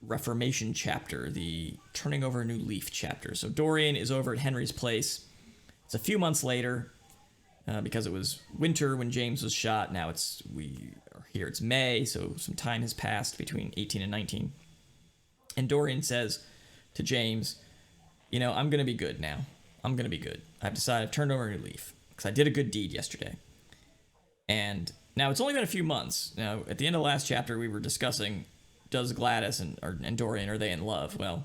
Reformation chapter, the turning over a new leaf chapter. So Dorian is over at Henry's place. It's a few months later, because it was winter when James was shot. Now we are here. It's May, so some time has passed between 18 and 19. And Dorian says to James, I'm going to be good now. I'm going to be good. I've decided I've turned over a new leaf because I did a good deed yesterday. And now it's only been a few months. Now, at the end of the last chapter, we were discussing, does Gladys and Dorian, are they in love? Well,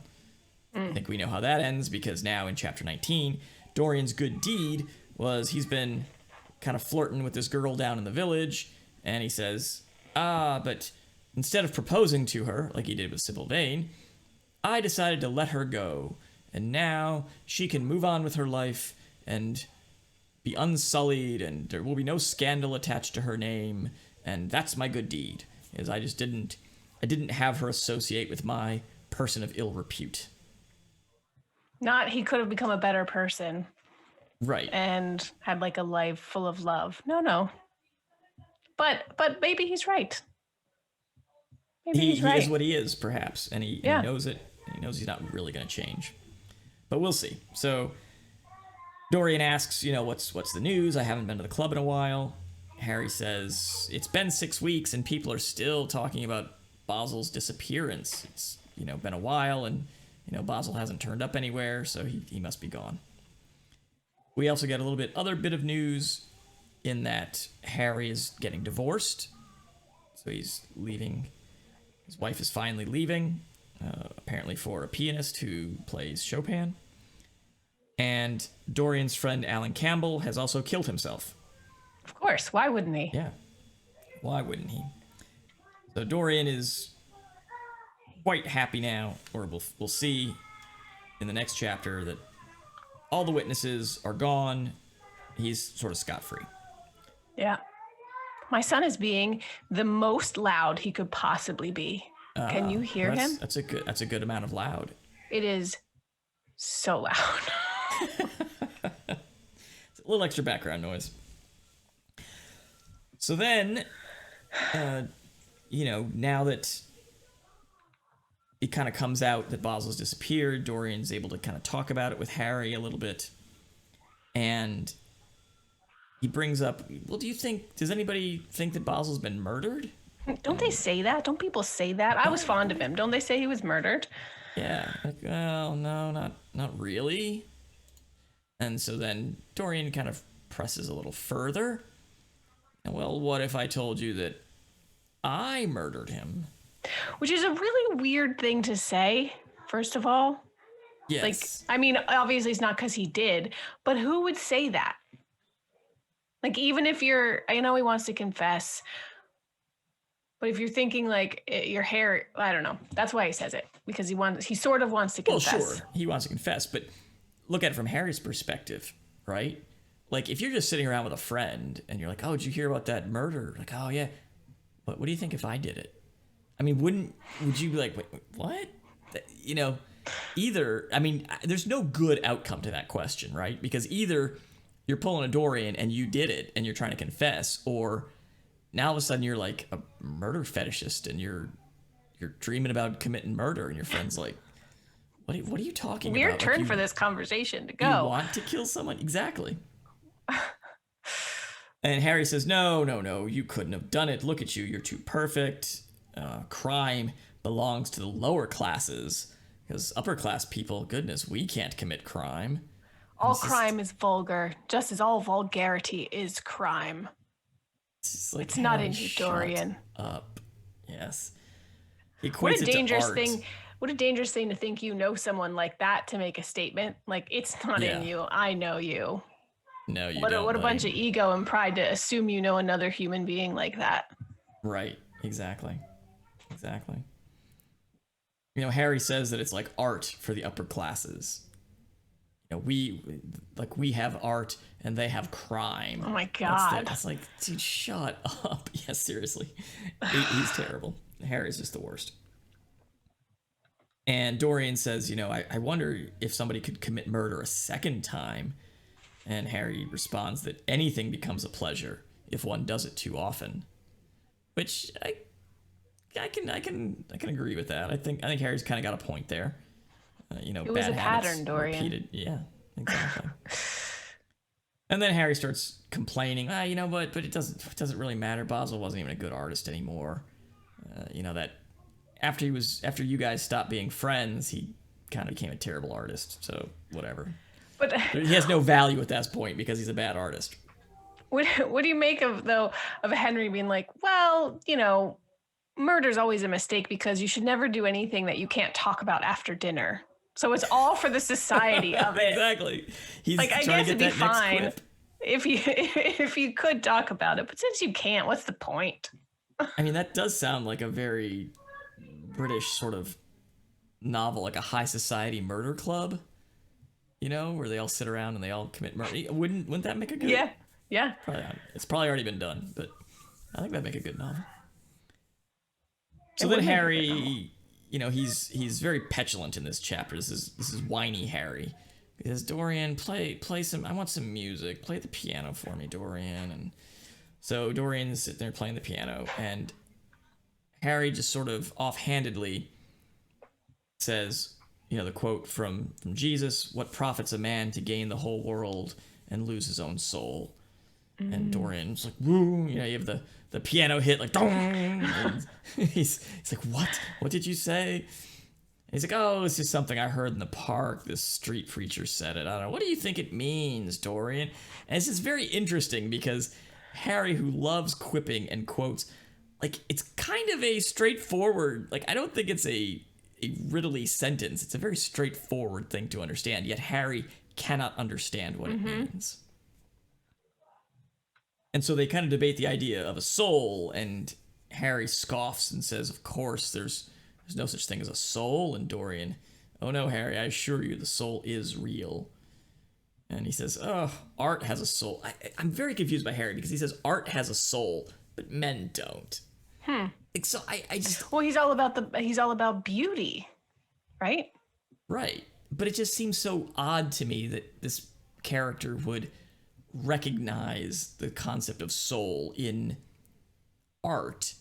I think we know how that ends, because now in chapter 19, Dorian's good deed was he's been kind of flirting with this girl down in the village, and he says, but instead of proposing to her, like he did with Sybil Vane, I decided to let her go, and now she can move on with her life and be unsullied, and there will be no scandal attached to her name, and that's my good deed, is I didn't have her associate with my person of ill repute. Not he could have become a better person. Right. and had like a life full of love. No. But maybe he's right. Maybe he's He is right. what he is, perhaps, and he Yeah. knows it. And he knows he's not really going to change. But we'll see. So Dorian asks, what's the news? I haven't been to the club in a while. Harry says, it's been 6 weeks and people are still talking about Basil's disappearance. It's, been a while and, Basil hasn't turned up anywhere, so he must be gone. We also get a little other bit of news in that Harry is getting divorced. So he's leaving. His wife is finally leaving, apparently for a pianist who plays Chopin. And Dorian's friend Alan Campbell has also killed himself. Of course. Why wouldn't he? Yeah. Why wouldn't he? So Dorian is quite happy now, or we'll see in the next chapter that all the witnesses are gone. He's sort of scot-free. Yeah. My son is being the most loud he could possibly be. Can you hear him? That's a good amount of loud. It is so loud. It's a little extra background noise. So then, now that it kind of comes out that Basil's disappeared, Dorian's able to kind of talk about it with Harry a little bit. And he brings up, well, does anybody think that Basil's been murdered? Don't they say that? Don't people say that? I was fond of him. Don't they say he was murdered? Yeah. Like, well, no, not really. And so then Dorian kind of presses a little further. And, well, what if I told you that I murdered him? Which is a really weird thing to say, first of all. Yes. Obviously it's not because he did, but who would say that? Like, even if I know he wants to confess, but if you're thinking like your hair, I don't know. That's why he says it, because he sort of wants to confess. Well, sure, he wants to confess, but look at it from Harry's perspective, right? Like, if you're just sitting around with a friend and you're like, oh, did you hear about that murder? Like, oh, yeah. What do you think if I did it? I mean, would you be like, wait, what? There's no good outcome to that question, right? Because either you're pulling a Dorian and you did it and you're trying to confess, or now all of a sudden you're like a murder fetishist and you're dreaming about committing murder, and your friend's like, what are you talking about? Weird turn for this conversation to go. You want to kill someone? Exactly. And Harry says, no, you couldn't have done it. Look at you. You're too perfect. Crime belongs to the lower classes, because upper class people, goodness, we can't commit crime. All crime is vulgar, just as all vulgarity is crime. It's not in you, Dorian. Up. Yes. What a dangerous thing. What a dangerous thing to think you know someone like that to make a statement. Like, it's not in you. I know you. No, you don't. What a bunch of ego and pride to assume you know another human being like that. Right. Exactly. Harry says that it's like art for the upper classes. We have art and they have crime. Oh my God. That's like, dude, shut up. Yeah, seriously. He's terrible. Harry's just the worst. And Dorian says, I wonder if somebody could commit murder a second time. And Harry responds that anything becomes a pleasure if one does it too often. Which I can agree with that. I think Harry's kind of got a point there. It was a pattern, Dorian. Repeated. Yeah, exactly. And then Harry starts complaining. But it doesn't really matter. Basil wasn't even a good artist anymore. That after you guys stopped being friends, he kind of became a terrible artist. So whatever. But he has no value at that point because he's a bad artist. What do you make of Henry being like, well, murder's always a mistake because you should never do anything that you can't talk about after dinner. So it's all for the society of it. Exactly. He's like, I trying guess to get it'd be that next fine quip. if you could talk about it, but since you can't, what's the point? I mean, that does sound like a very British sort of novel, like a high society murder club. Where they all sit around and they all commit murder. Wouldn't that make a good? Yeah. It's probably already been done, but I think that'd make a good novel. So then Harry, he's very petulant in this chapter. This is whiny Harry, He says, Dorian, play some, I want some music. Play the piano for me, Dorian. And so Dorian's sitting there playing the piano, and Harry just sort of offhandedly says, the quote from Jesus, what profits a man to gain the whole world and lose his own soul? And Dorian's like, woo, you have the piano hit, like, dong. And he's like, what did you say? And he's like, oh, it's just something I heard in the park. This street preacher said it. I don't know. What do you think it means, Dorian? And it's just very interesting because Harry, who loves quipping and quotes, like, it's kind of a straightforward, like, I don't think it's a riddly sentence. It's a very straightforward thing to understand, yet Harry cannot understand what it means. And so they kind of debate the idea of a soul, and Harry scoffs and says, of course, there's no such thing as a soul. And Dorian, oh no, Harry, I assure you the soul is real. And he says, oh, art has a soul. I'm very confused by Harry because he says art has a soul, but men don't. Like, so I just... Well, he's all about beauty, right? Right. But it just seems so odd to me that this character would recognize the concept of soul in art,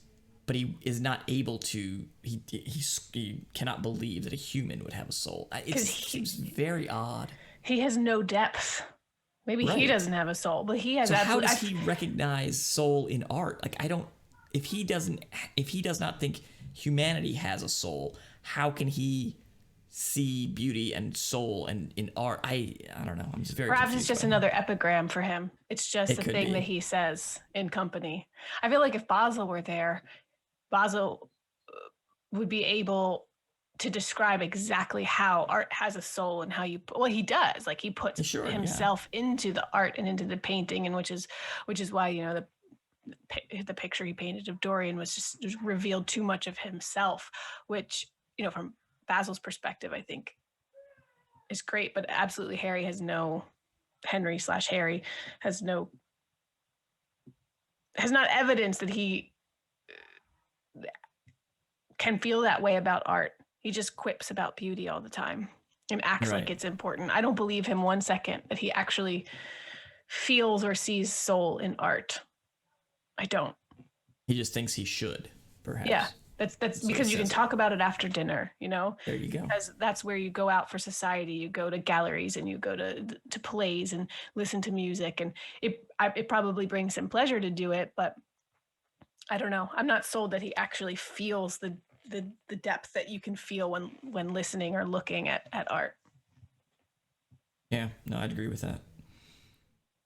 but he is not able to, he cannot believe that a human would have a soul. It seems very odd. He has no depth. Maybe he doesn't have a soul, but he has. So how does he recognize soul in art? Like, if he does not think humanity has a soul, how can he see beauty and soul and in art? I don't know. I'm just very Perhaps it's just another epigram for him. It's just a thing that he says in company. I feel like if Basil were there, Basil would be able to describe exactly how art has a soul and how he does. Like, he puts himself into the art and into the painting, and which is why, the picture he painted of Dorian was just revealed too much of himself, which, from Basil's perspective, I think is great, but absolutely Henry has not evidence that he can feel that way about art. He just quips about beauty all the time and acts like it's important. I don't believe him one second that he actually feels or sees soul in art. I don't. He just thinks he should, perhaps. Yeah. That's because you can talk about it after dinner, There you go. Because that's where you go out for society. You go to galleries and you go to plays and listen to music, and it probably brings him pleasure to do it, but I don't know. I'm not sold that he actually feels the depth that you can feel when listening or looking at art. Yeah, no, I'd agree with that.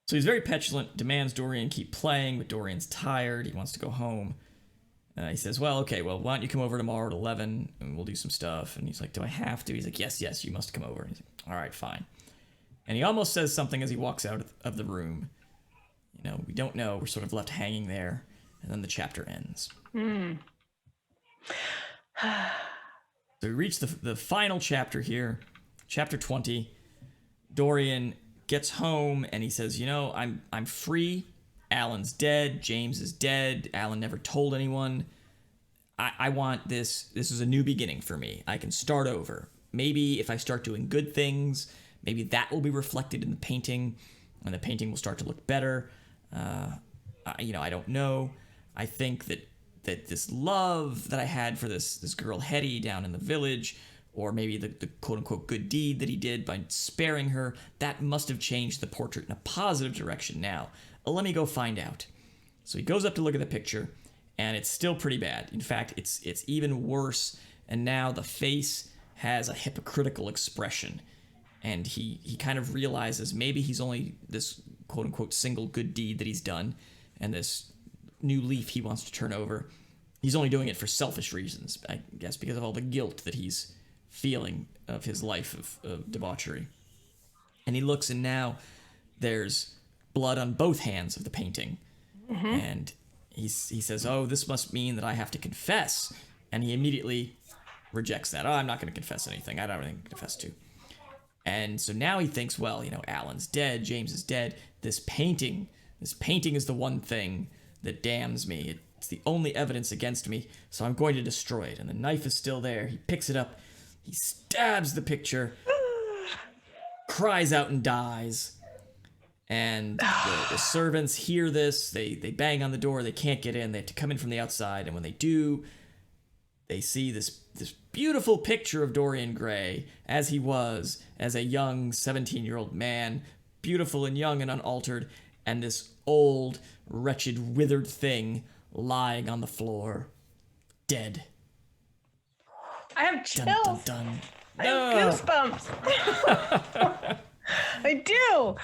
So he's very petulant, demands Dorian keep playing, but Dorian's tired. He wants to go home. He says, why don't you come over tomorrow at 11 and we'll do some stuff? And he's like, do I have to? He's like, yes, you must come over. And he's like, all right, fine. And he almost says something as he walks out of the room. We don't know. We're sort of left hanging there. And then the chapter ends. So we reach the final chapter here, chapter 20. Dorian gets home and he says, I'm free. Alan's dead. James is dead. Alan never told anyone. I want this. This is a new beginning for me. I can start over. Maybe if I start doing good things, maybe that will be reflected in the painting, and the painting will start to look better. I don't know. I think that this love that I had for this girl Hetty down in the village, or maybe the quote-unquote good deed that he did by sparing her, that must have changed the portrait in a positive direction now. Let me go find out. So he goes up to look at the picture, and it's still pretty bad. In fact, it's even worse, and now the face has a hypocritical expression, and he kind of realizes maybe he's only this quote-unquote single good deed that he's done, and this new leaf he wants to turn over, he's only doing it for selfish reasons, I guess, because of all the guilt that he's feeling of his life of debauchery. And he looks, and now there's blood on both hands of the painting. And he says, oh, this must mean that I have to confess. And he immediately rejects that. Oh, I'm not going to confess anything. I don't have anything to confess to. And so now he thinks, well, Alan's dead, James is dead. This painting is the one thing that damns me. It's the only evidence against me, so I'm going to destroy it. And the knife is still there. He picks it up. He stabs the picture. cries out and dies. And the servants hear this. They bang on the door. They can't get in. They have to come in from the outside. And when they do, they see this beautiful picture of Dorian Gray as he was as a young 17-year-old man, beautiful and young and unaltered, and this old, wretched, withered thing lying on the floor, dead. I have chills. Dun, dun, dun. I have goosebumps. I do.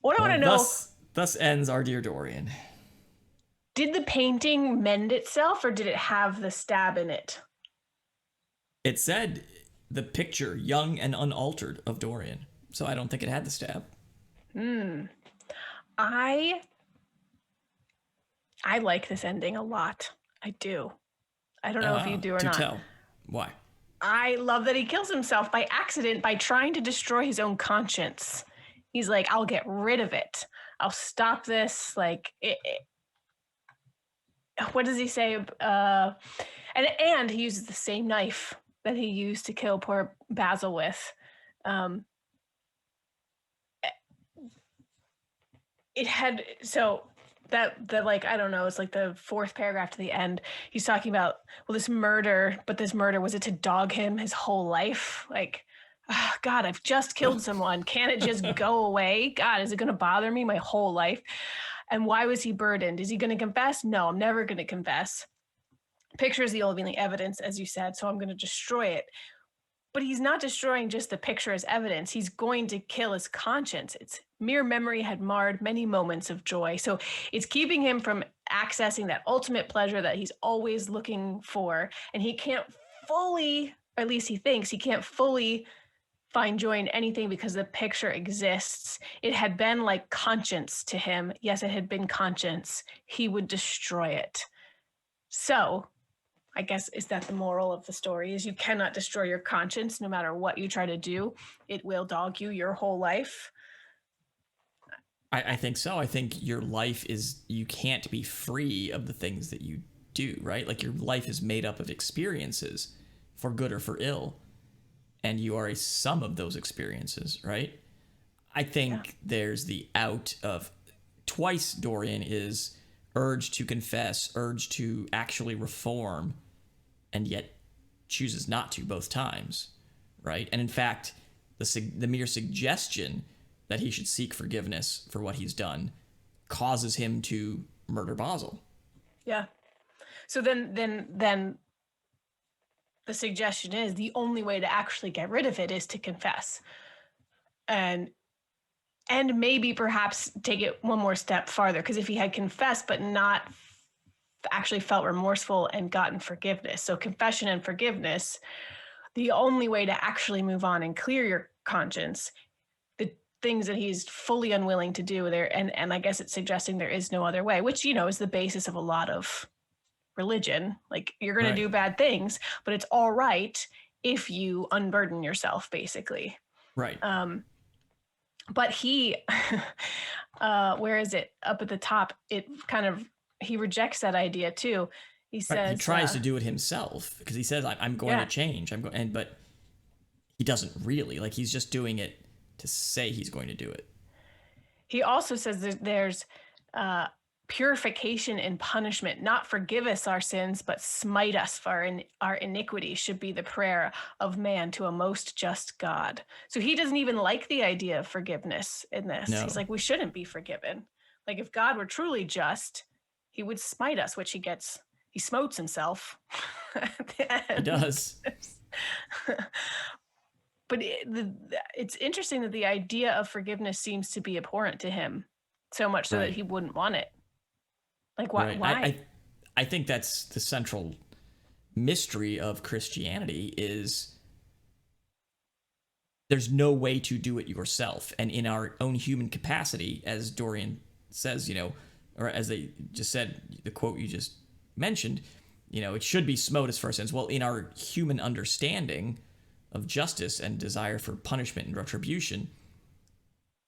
What I want to know. Thus ends our dear Dorian. Did the painting mend itself, or did it have the stab in it? It said the picture, young and unaltered, of Dorian. So I don't think it had the stab. I like this ending a lot. I do. I don't know if you do or not. Tell. Why? I love that he kills himself by accident by trying to destroy his own conscience. He's like, I'll get rid of it. I'll stop this. Like, what does he say? And he uses the same knife that he used to kill poor Basil with. It had, so that like, I don't know, it's like the fourth paragraph to the end. He's talking about, well, this murder, was it to dog him his whole life? Like, oh, God, I've just killed someone. Can't it just go away? God, is it going to bother me my whole life? And why was he burdened? Is he going to confess? No, I'm never going to confess. Picture is the only evidence, as you said, so I'm going to destroy it. But he's not destroying just the picture as evidence. He's going to kill his conscience. Its mere memory had marred many moments of joy. So it's keeping him from accessing that ultimate pleasure that he's always looking for. And he can't fully, or at least he thinks, he can't fully find joy in anything because the picture exists. It had been like conscience to him. Yes, it had been conscience. He would destroy it. So I guess, is that the moral of the story, is you cannot destroy your conscience no matter what you try to do. It will dog you your whole life. I think so. I think your life is, you can't be free of the things that you do, right? Like your life is made up of experiences for good or for ill. And you are a sum of those experiences, right? I think there's the out of, twice Dorian is urged to confess, urged to actually reform, and yet chooses not to both times, right? And in fact, the mere suggestion that he should seek forgiveness for what he's done causes him to murder Basil. Yeah. So then the suggestion is the only way to actually get rid of it is to confess. And maybe perhaps take it one more step farther, because if he had confessed but not actually felt remorseful and gotten forgiveness, so confession and forgiveness, the only way to actually move on and clear your conscience, the things that he's fully unwilling to do there, and I guess it's suggesting there is no other way, which, is the basis of a lot of religion. Like, you're going to do bad things, but it's all right if you unburden yourself, basically. Right. But he, where is it? Up at the top, it kind of, he rejects that idea too. He says he tries to do it himself, because he says, I'm going to change. But he doesn't really. Like, he's just doing it to say he's going to do it. He also says that there's purification and punishment, not forgive us our sins, but smite us for our iniquity should be the prayer of man to a most just God. So he doesn't even like the idea of forgiveness in this. No. He's like, we shouldn't be forgiven. Like, if God were truly just, he would smite us, which he smotes himself. He does. But it's interesting that the idea of forgiveness seems to be abhorrent to him, so much so that he wouldn't want it. Like, why? Right. Why? I think that's the central mystery of Christianity, is there's no way to do it yourself. And in our own human capacity, as Dorian says, or as they just said, the quote you just mentioned, it should be smote us for our sins. Well, in our human understanding of justice and desire for punishment and retribution,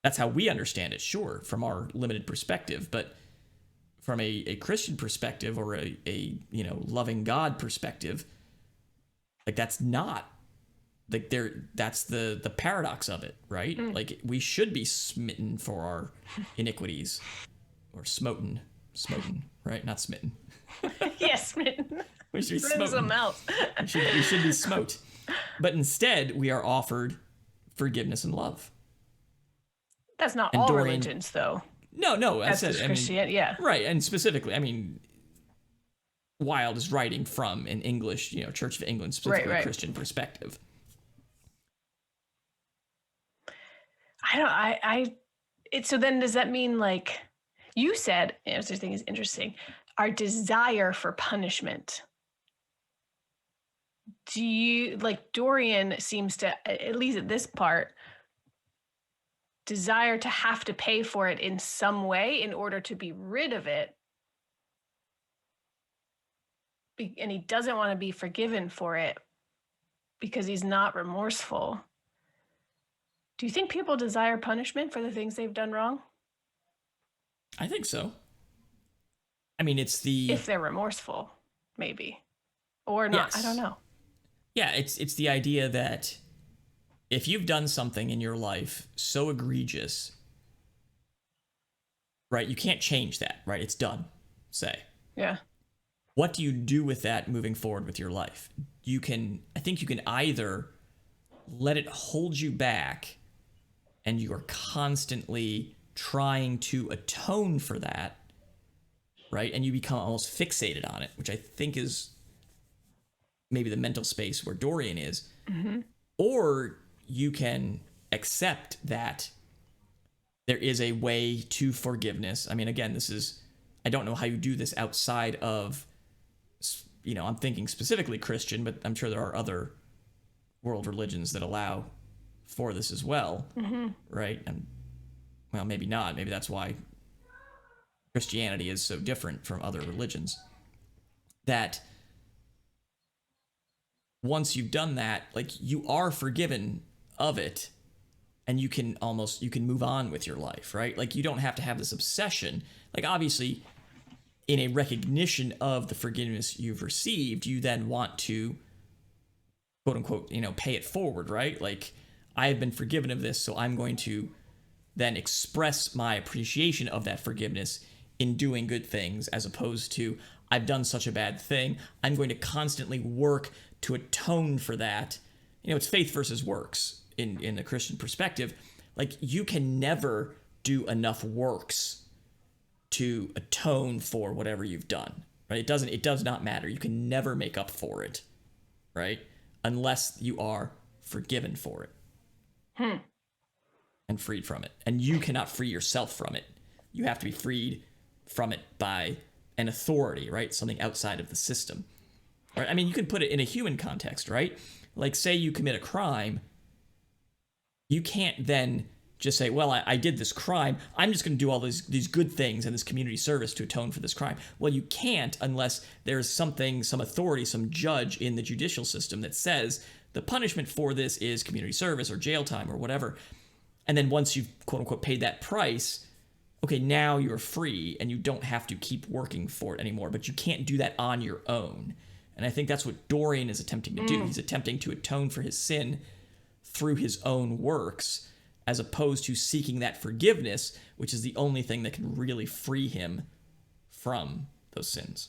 that's how we understand it, sure, from our limited perspective. But from a Christian perspective, or a loving God perspective, like, that's not like that's the paradox of it, right? Like we should be smitten for our iniquities, or smoten, right? Not smitten. Yes, smitten. We should be Smitten smoten. something else. We should be smote. But instead, we are offered forgiveness and love. That's not And all Dorian, religions, though. no, That's just Christianity. Yeah. Right, and specifically, I mean, Wilde is writing from an English, Church of England, specifically Right. Christian perspective. So then does that mean, like you said, this thing is interesting, our desire for punishment. Do you, like Dorian seems to, at least at this part, desire to have to pay for it in some way in order to be rid of it. And he doesn't want to be forgiven for it because he's not remorseful. Do you think people desire punishment for the things they've done wrong? I think so. I mean, it's the... If they're remorseful, maybe. Or not, yes. I don't know. Yeah, it's the idea that if you've done something in your life so egregious, right, you can't change that, right? It's done, say. Yeah. What do you do with that moving forward with your life? I think you can either let it hold you back and you are constantly trying to atone for that, right? And you become almost fixated on it, which I think is maybe the mental space where Dorian is. Mm-hmm. Or you can accept that there is a way to forgiveness. I mean, again, I don't know how you do this outside of, I'm thinking specifically Christian, but I'm sure there are other world religions that allow for this as well, mm-hmm. right? And, well, maybe not. Maybe that's why Christianity is so different from other religions. That once you've done that, like, you are forgiven of it, and you can move on with your life, right? Like, you don't have to have this obsession. Like, obviously, in a recognition of the forgiveness you've received, you then want to, quote unquote, pay it forward, right? Like, I have been forgiven of this, so I'm going to then express my appreciation of that forgiveness in doing good things, as opposed to, I've done such a bad thing, I'm going to constantly work to atone for that. It's faith versus works in the Christian perspective. Like, you can never do enough works to atone for whatever you've done, right? It does not matter. You can never make up for it, right? Unless you are forgiven for it. And freed from it. And you cannot free yourself from it. You have to be freed from it by an authority, right? Something outside of the system. Right? I mean, you can put it in a human context, right? Like, say you commit a crime, you can't then just say, well, I did this crime, I'm just going to do all these good things and this community service to atone for this crime. Well, you can't unless there's some authority, some judge in the judicial system that says the punishment for this is community service or jail time or whatever. And then once you've, quote unquote, paid that price, okay, now you're free and you don't have to keep working for it anymore. But you can't do that on your own. And I think that's what Dorian is attempting to do. He's attempting to atone for his sin through his own works, as opposed to seeking that forgiveness, which is the only thing that can really free him from those sins.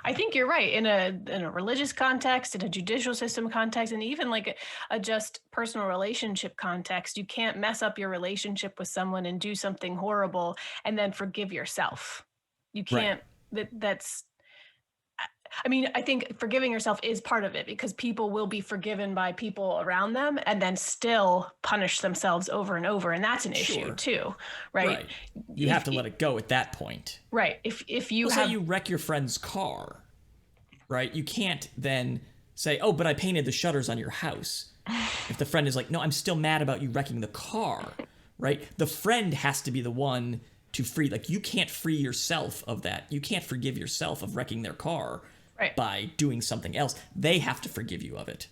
I think you're right. In a religious context, in a judicial system context, and even like a just personal relationship context, you can't mess up your relationship with someone and do something horrible and then forgive yourself. You can't. Right. I think forgiving yourself is part of it, because people will be forgiven by people around them and then still punish themselves over and over. And that's an issue too, right? You have to let it go at that point. Right. If you say you wreck your friend's car, right? You can't then say, oh, but I painted the shutters on your house. If the friend is like, no, I'm still mad about you wrecking the car, right? The friend has to be the one to free. Like, you can't free yourself of that. You can't forgive yourself of wrecking their car. Right. By doing something else. They have to forgive you of it.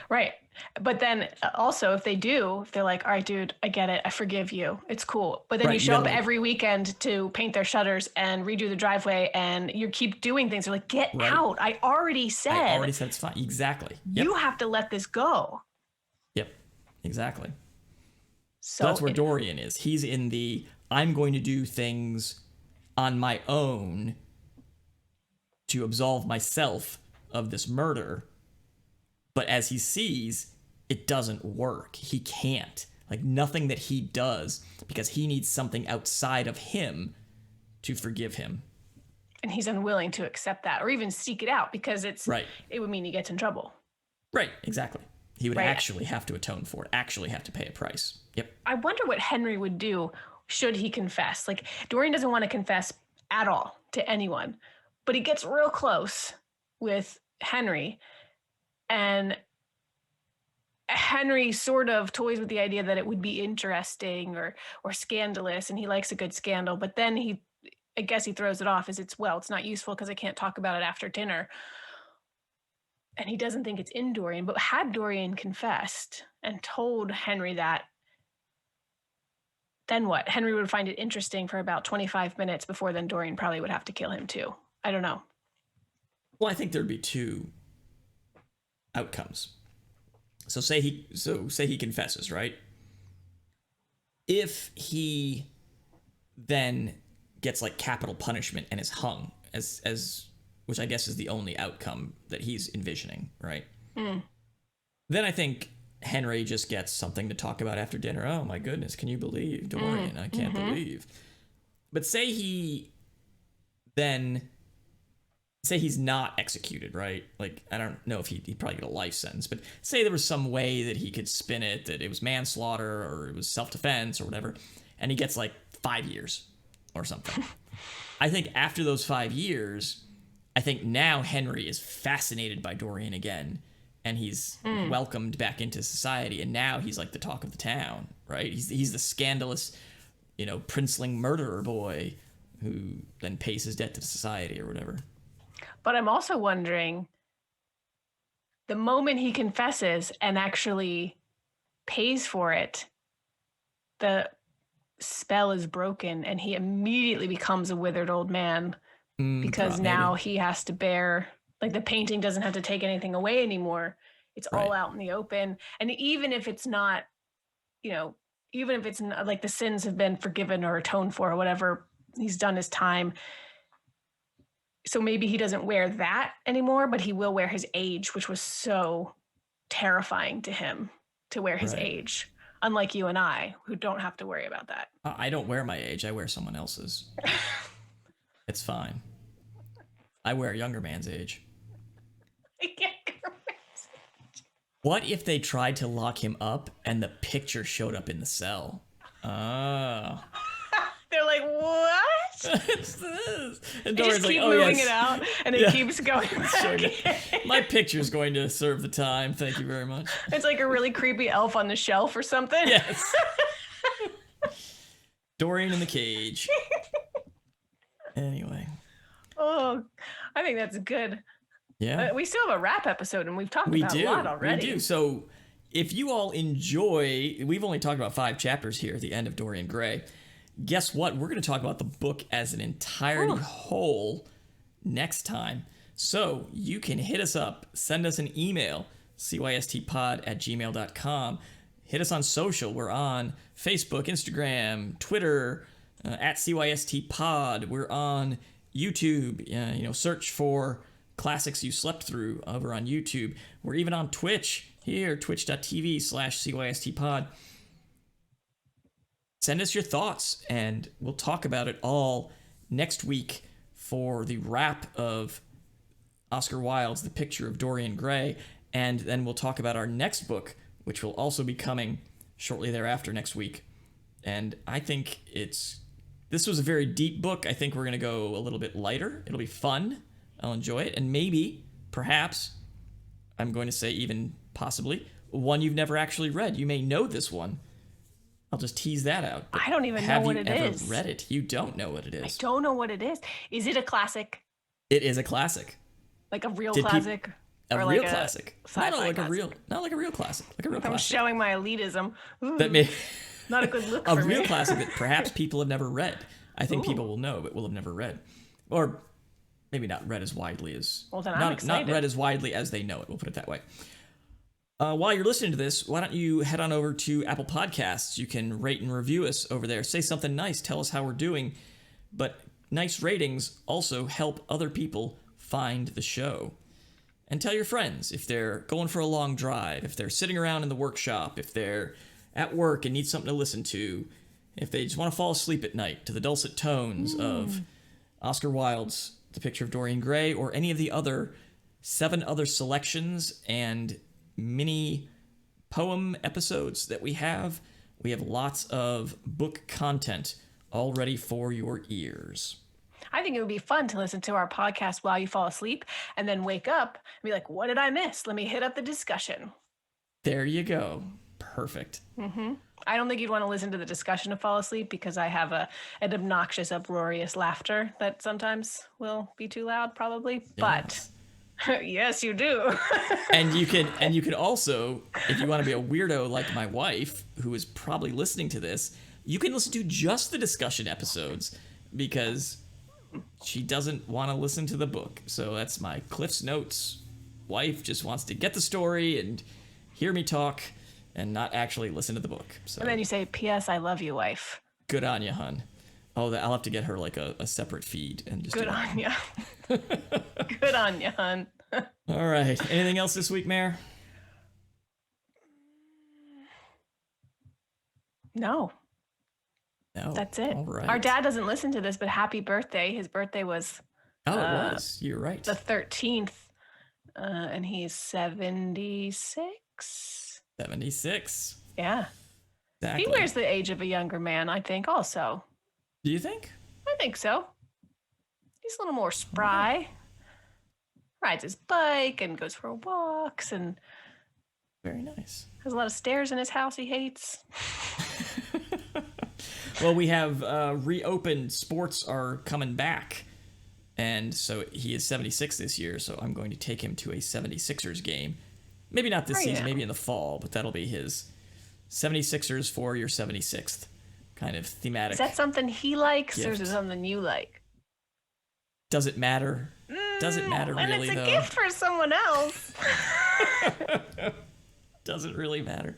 Right. But then also, if they're like, all right, dude, I get it, I forgive you, it's cool. But then you show up every weekend to paint their shutters and redo the driveway, and you keep doing things. They're like, get out. I already said it's fine. Exactly. You have to let this go. Exactly. So That's where Dorian is. He's in the, I'm going to do things on my own to absolve myself of this murder. But as he sees, it doesn't work. He can't. Like, nothing that he does, because he needs something outside of him to forgive him. And he's unwilling to accept that or even seek it out, because Right. it would mean he gets in trouble. Right, exactly. He would Right. actually have to atone for it, actually have to pay a price. Yep. I wonder what Henry would do should he confess. Like, Dorian doesn't want to confess at all to anyone, but he gets real close with Henry, and Henry sort of toys with the idea that it would be interesting or scandalous, and he likes a good scandal, but then I guess he throws it off as it's not useful because I can't talk about it after dinner. And he doesn't think it's in Dorian. But had Dorian confessed and told Henry that, then what? Henry would find it interesting for about 25 minutes before then Dorian probably would have to kill him too. I don't know. Well, I think there'd be two outcomes. So say he confesses, right? If he then gets like capital punishment and is hung, as which I guess is the only outcome that he's envisioning, right? Then I think Henry just gets something to talk about after dinner. Oh my goodness, can you believe Dorian? I can't believe. But say he's not executed, right? Like, I don't know if he'd probably get a life sentence, but say there was some way that he could spin it, that it was manslaughter or it was self-defense or whatever, and he gets like 5 years or something. I think after those 5 years, I think now Henry is fascinated by Dorian again, and he's welcomed back into society, and now he's like the talk of the town, right? He's the scandalous, princeling murderer boy who then pays his debt to society or whatever. But I'm also wondering, the moment he confesses and actually pays for it, the spell is broken and he immediately becomes a withered old man, because now he has to bear, like, the painting doesn't have to take anything away anymore. It's all out in the open. And even if it's not, even if it's not, like, the sins have been forgiven or atoned for or whatever, he's done his time. So maybe he doesn't wear that anymore, but he will wear his age, which was so terrifying to him, to wear his age. Unlike you and I, who don't have to worry about that. I don't wear my age. I wear someone else's. It's fine. I wear a younger man's age. What if they tried to lock him up and the picture showed up in the cell? Oh. They're like, what? What's this? And they just keep moving it out, and it keeps going back. My picture's going to serve the time. Thank you very much. It's like a really creepy elf on the shelf or something. Yes. Dorian in the cage. Anyway. Oh, I think that's good. Yeah. We still have a wrap episode, and we've talked about a lot already. We do. So if you all enjoy, we've only talked about 5 chapters here at the end of Dorian Gray. Guess what? We're going to talk about the book as an entirety whole next time. So you can hit us up, send us an email, cystpod@gmail.com. Hit us on social. We're on Facebook, Instagram, Twitter, at cystpod. We're on YouTube. Search for Classics You Slept Through over on YouTube. We're even on Twitch here, twitch.tv/cystpod. Send us your thoughts, and we'll talk about it all next week for the wrap of Oscar Wilde's The Picture of Dorian Gray, and then we'll talk about our next book, which will also be coming shortly thereafter next week. And I think this was a very deep book. I think we're going to go a little bit lighter. It'll be fun. I'll enjoy it. And maybe, perhaps, I'm going to say even possibly, one you've never actually read. You may know this one. I'll just tease that out. I don't even know what it is. Have you ever read it? You don't know what it is. I don't know what it is. Is it a classic? It is a classic. Like a real classic? A or real like classic. Not like a real classic. Like a real classic. I'm showing my elitism. Ooh, that may not a good look a for real me. classic that perhaps people have never read. I think people will know, but will have never read. Or maybe not read as widely as... Well, then I'm excited. Not read as widely as they know it. We'll put it that way. While you're listening to this, why don't you head on over to Apple Podcasts? You can rate and review us over there. Say something nice. Tell us how we're doing. But nice ratings also help other people find the show. And tell your friends if they're going for a long drive, if they're sitting around in the workshop, if they're at work and need something to listen to, if they just want to fall asleep at night to the dulcet tones of Oscar Wilde's The Picture of Dorian Gray or any of the other 7 other selections and mini poem episodes that we have. We have lots of book content all ready for your ears. I think it would be fun to listen to our podcast while you fall asleep and then wake up and be like, what did I miss? Let me hit up the discussion. There you go. Perfect. Mm-hmm. I don't think you'd want to listen to the discussion to fall asleep because I have an obnoxious, uproarious laughter that sometimes will be too loud, probably. Yes. But yes, you do. And you can also, if you want to be a weirdo like my wife, who is probably listening to this, you can listen to just the discussion episodes because she doesn't want to listen to the book. So that's my Cliff's Notes wife, just wants to get the story and hear me talk and not actually listen to the book. So And then you say, P.S. I love you, wife. Good on you, hun. Oh, I'll have to get her like a separate feed and just Good on you. Good on you, hun. All right. Anything else this week, Mare? No. No. That's it. All right. Our dad doesn't listen to this, but happy birthday. His birthday was Oh, it was. You're right. the 13th, and he's 76. 76. Yeah. Exactly. He wears the age of a younger man, I think, also. Do you think? I think so. He's a little more spry. Rides his bike and goes for walks and Very nice. has a lot of stairs in his house he hates. Well, we have reopened. Sports are coming back. And so he is 76 this year, so I'm going to take him to a 76ers game. Maybe not this season, maybe in the fall, but that'll be his 76ers for your 76th kind of thematic. Is that something he likes or is gift. it something you like? Does it matter? Does it matter When really, it's a though? gift for someone else. Doesn't really matter.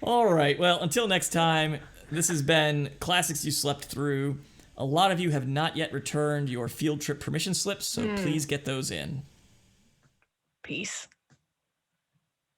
All right. Well, until next time, this has been Classics You Slept Through. A lot of you have not yet returned your field trip permission slips, so please get those in. Peace.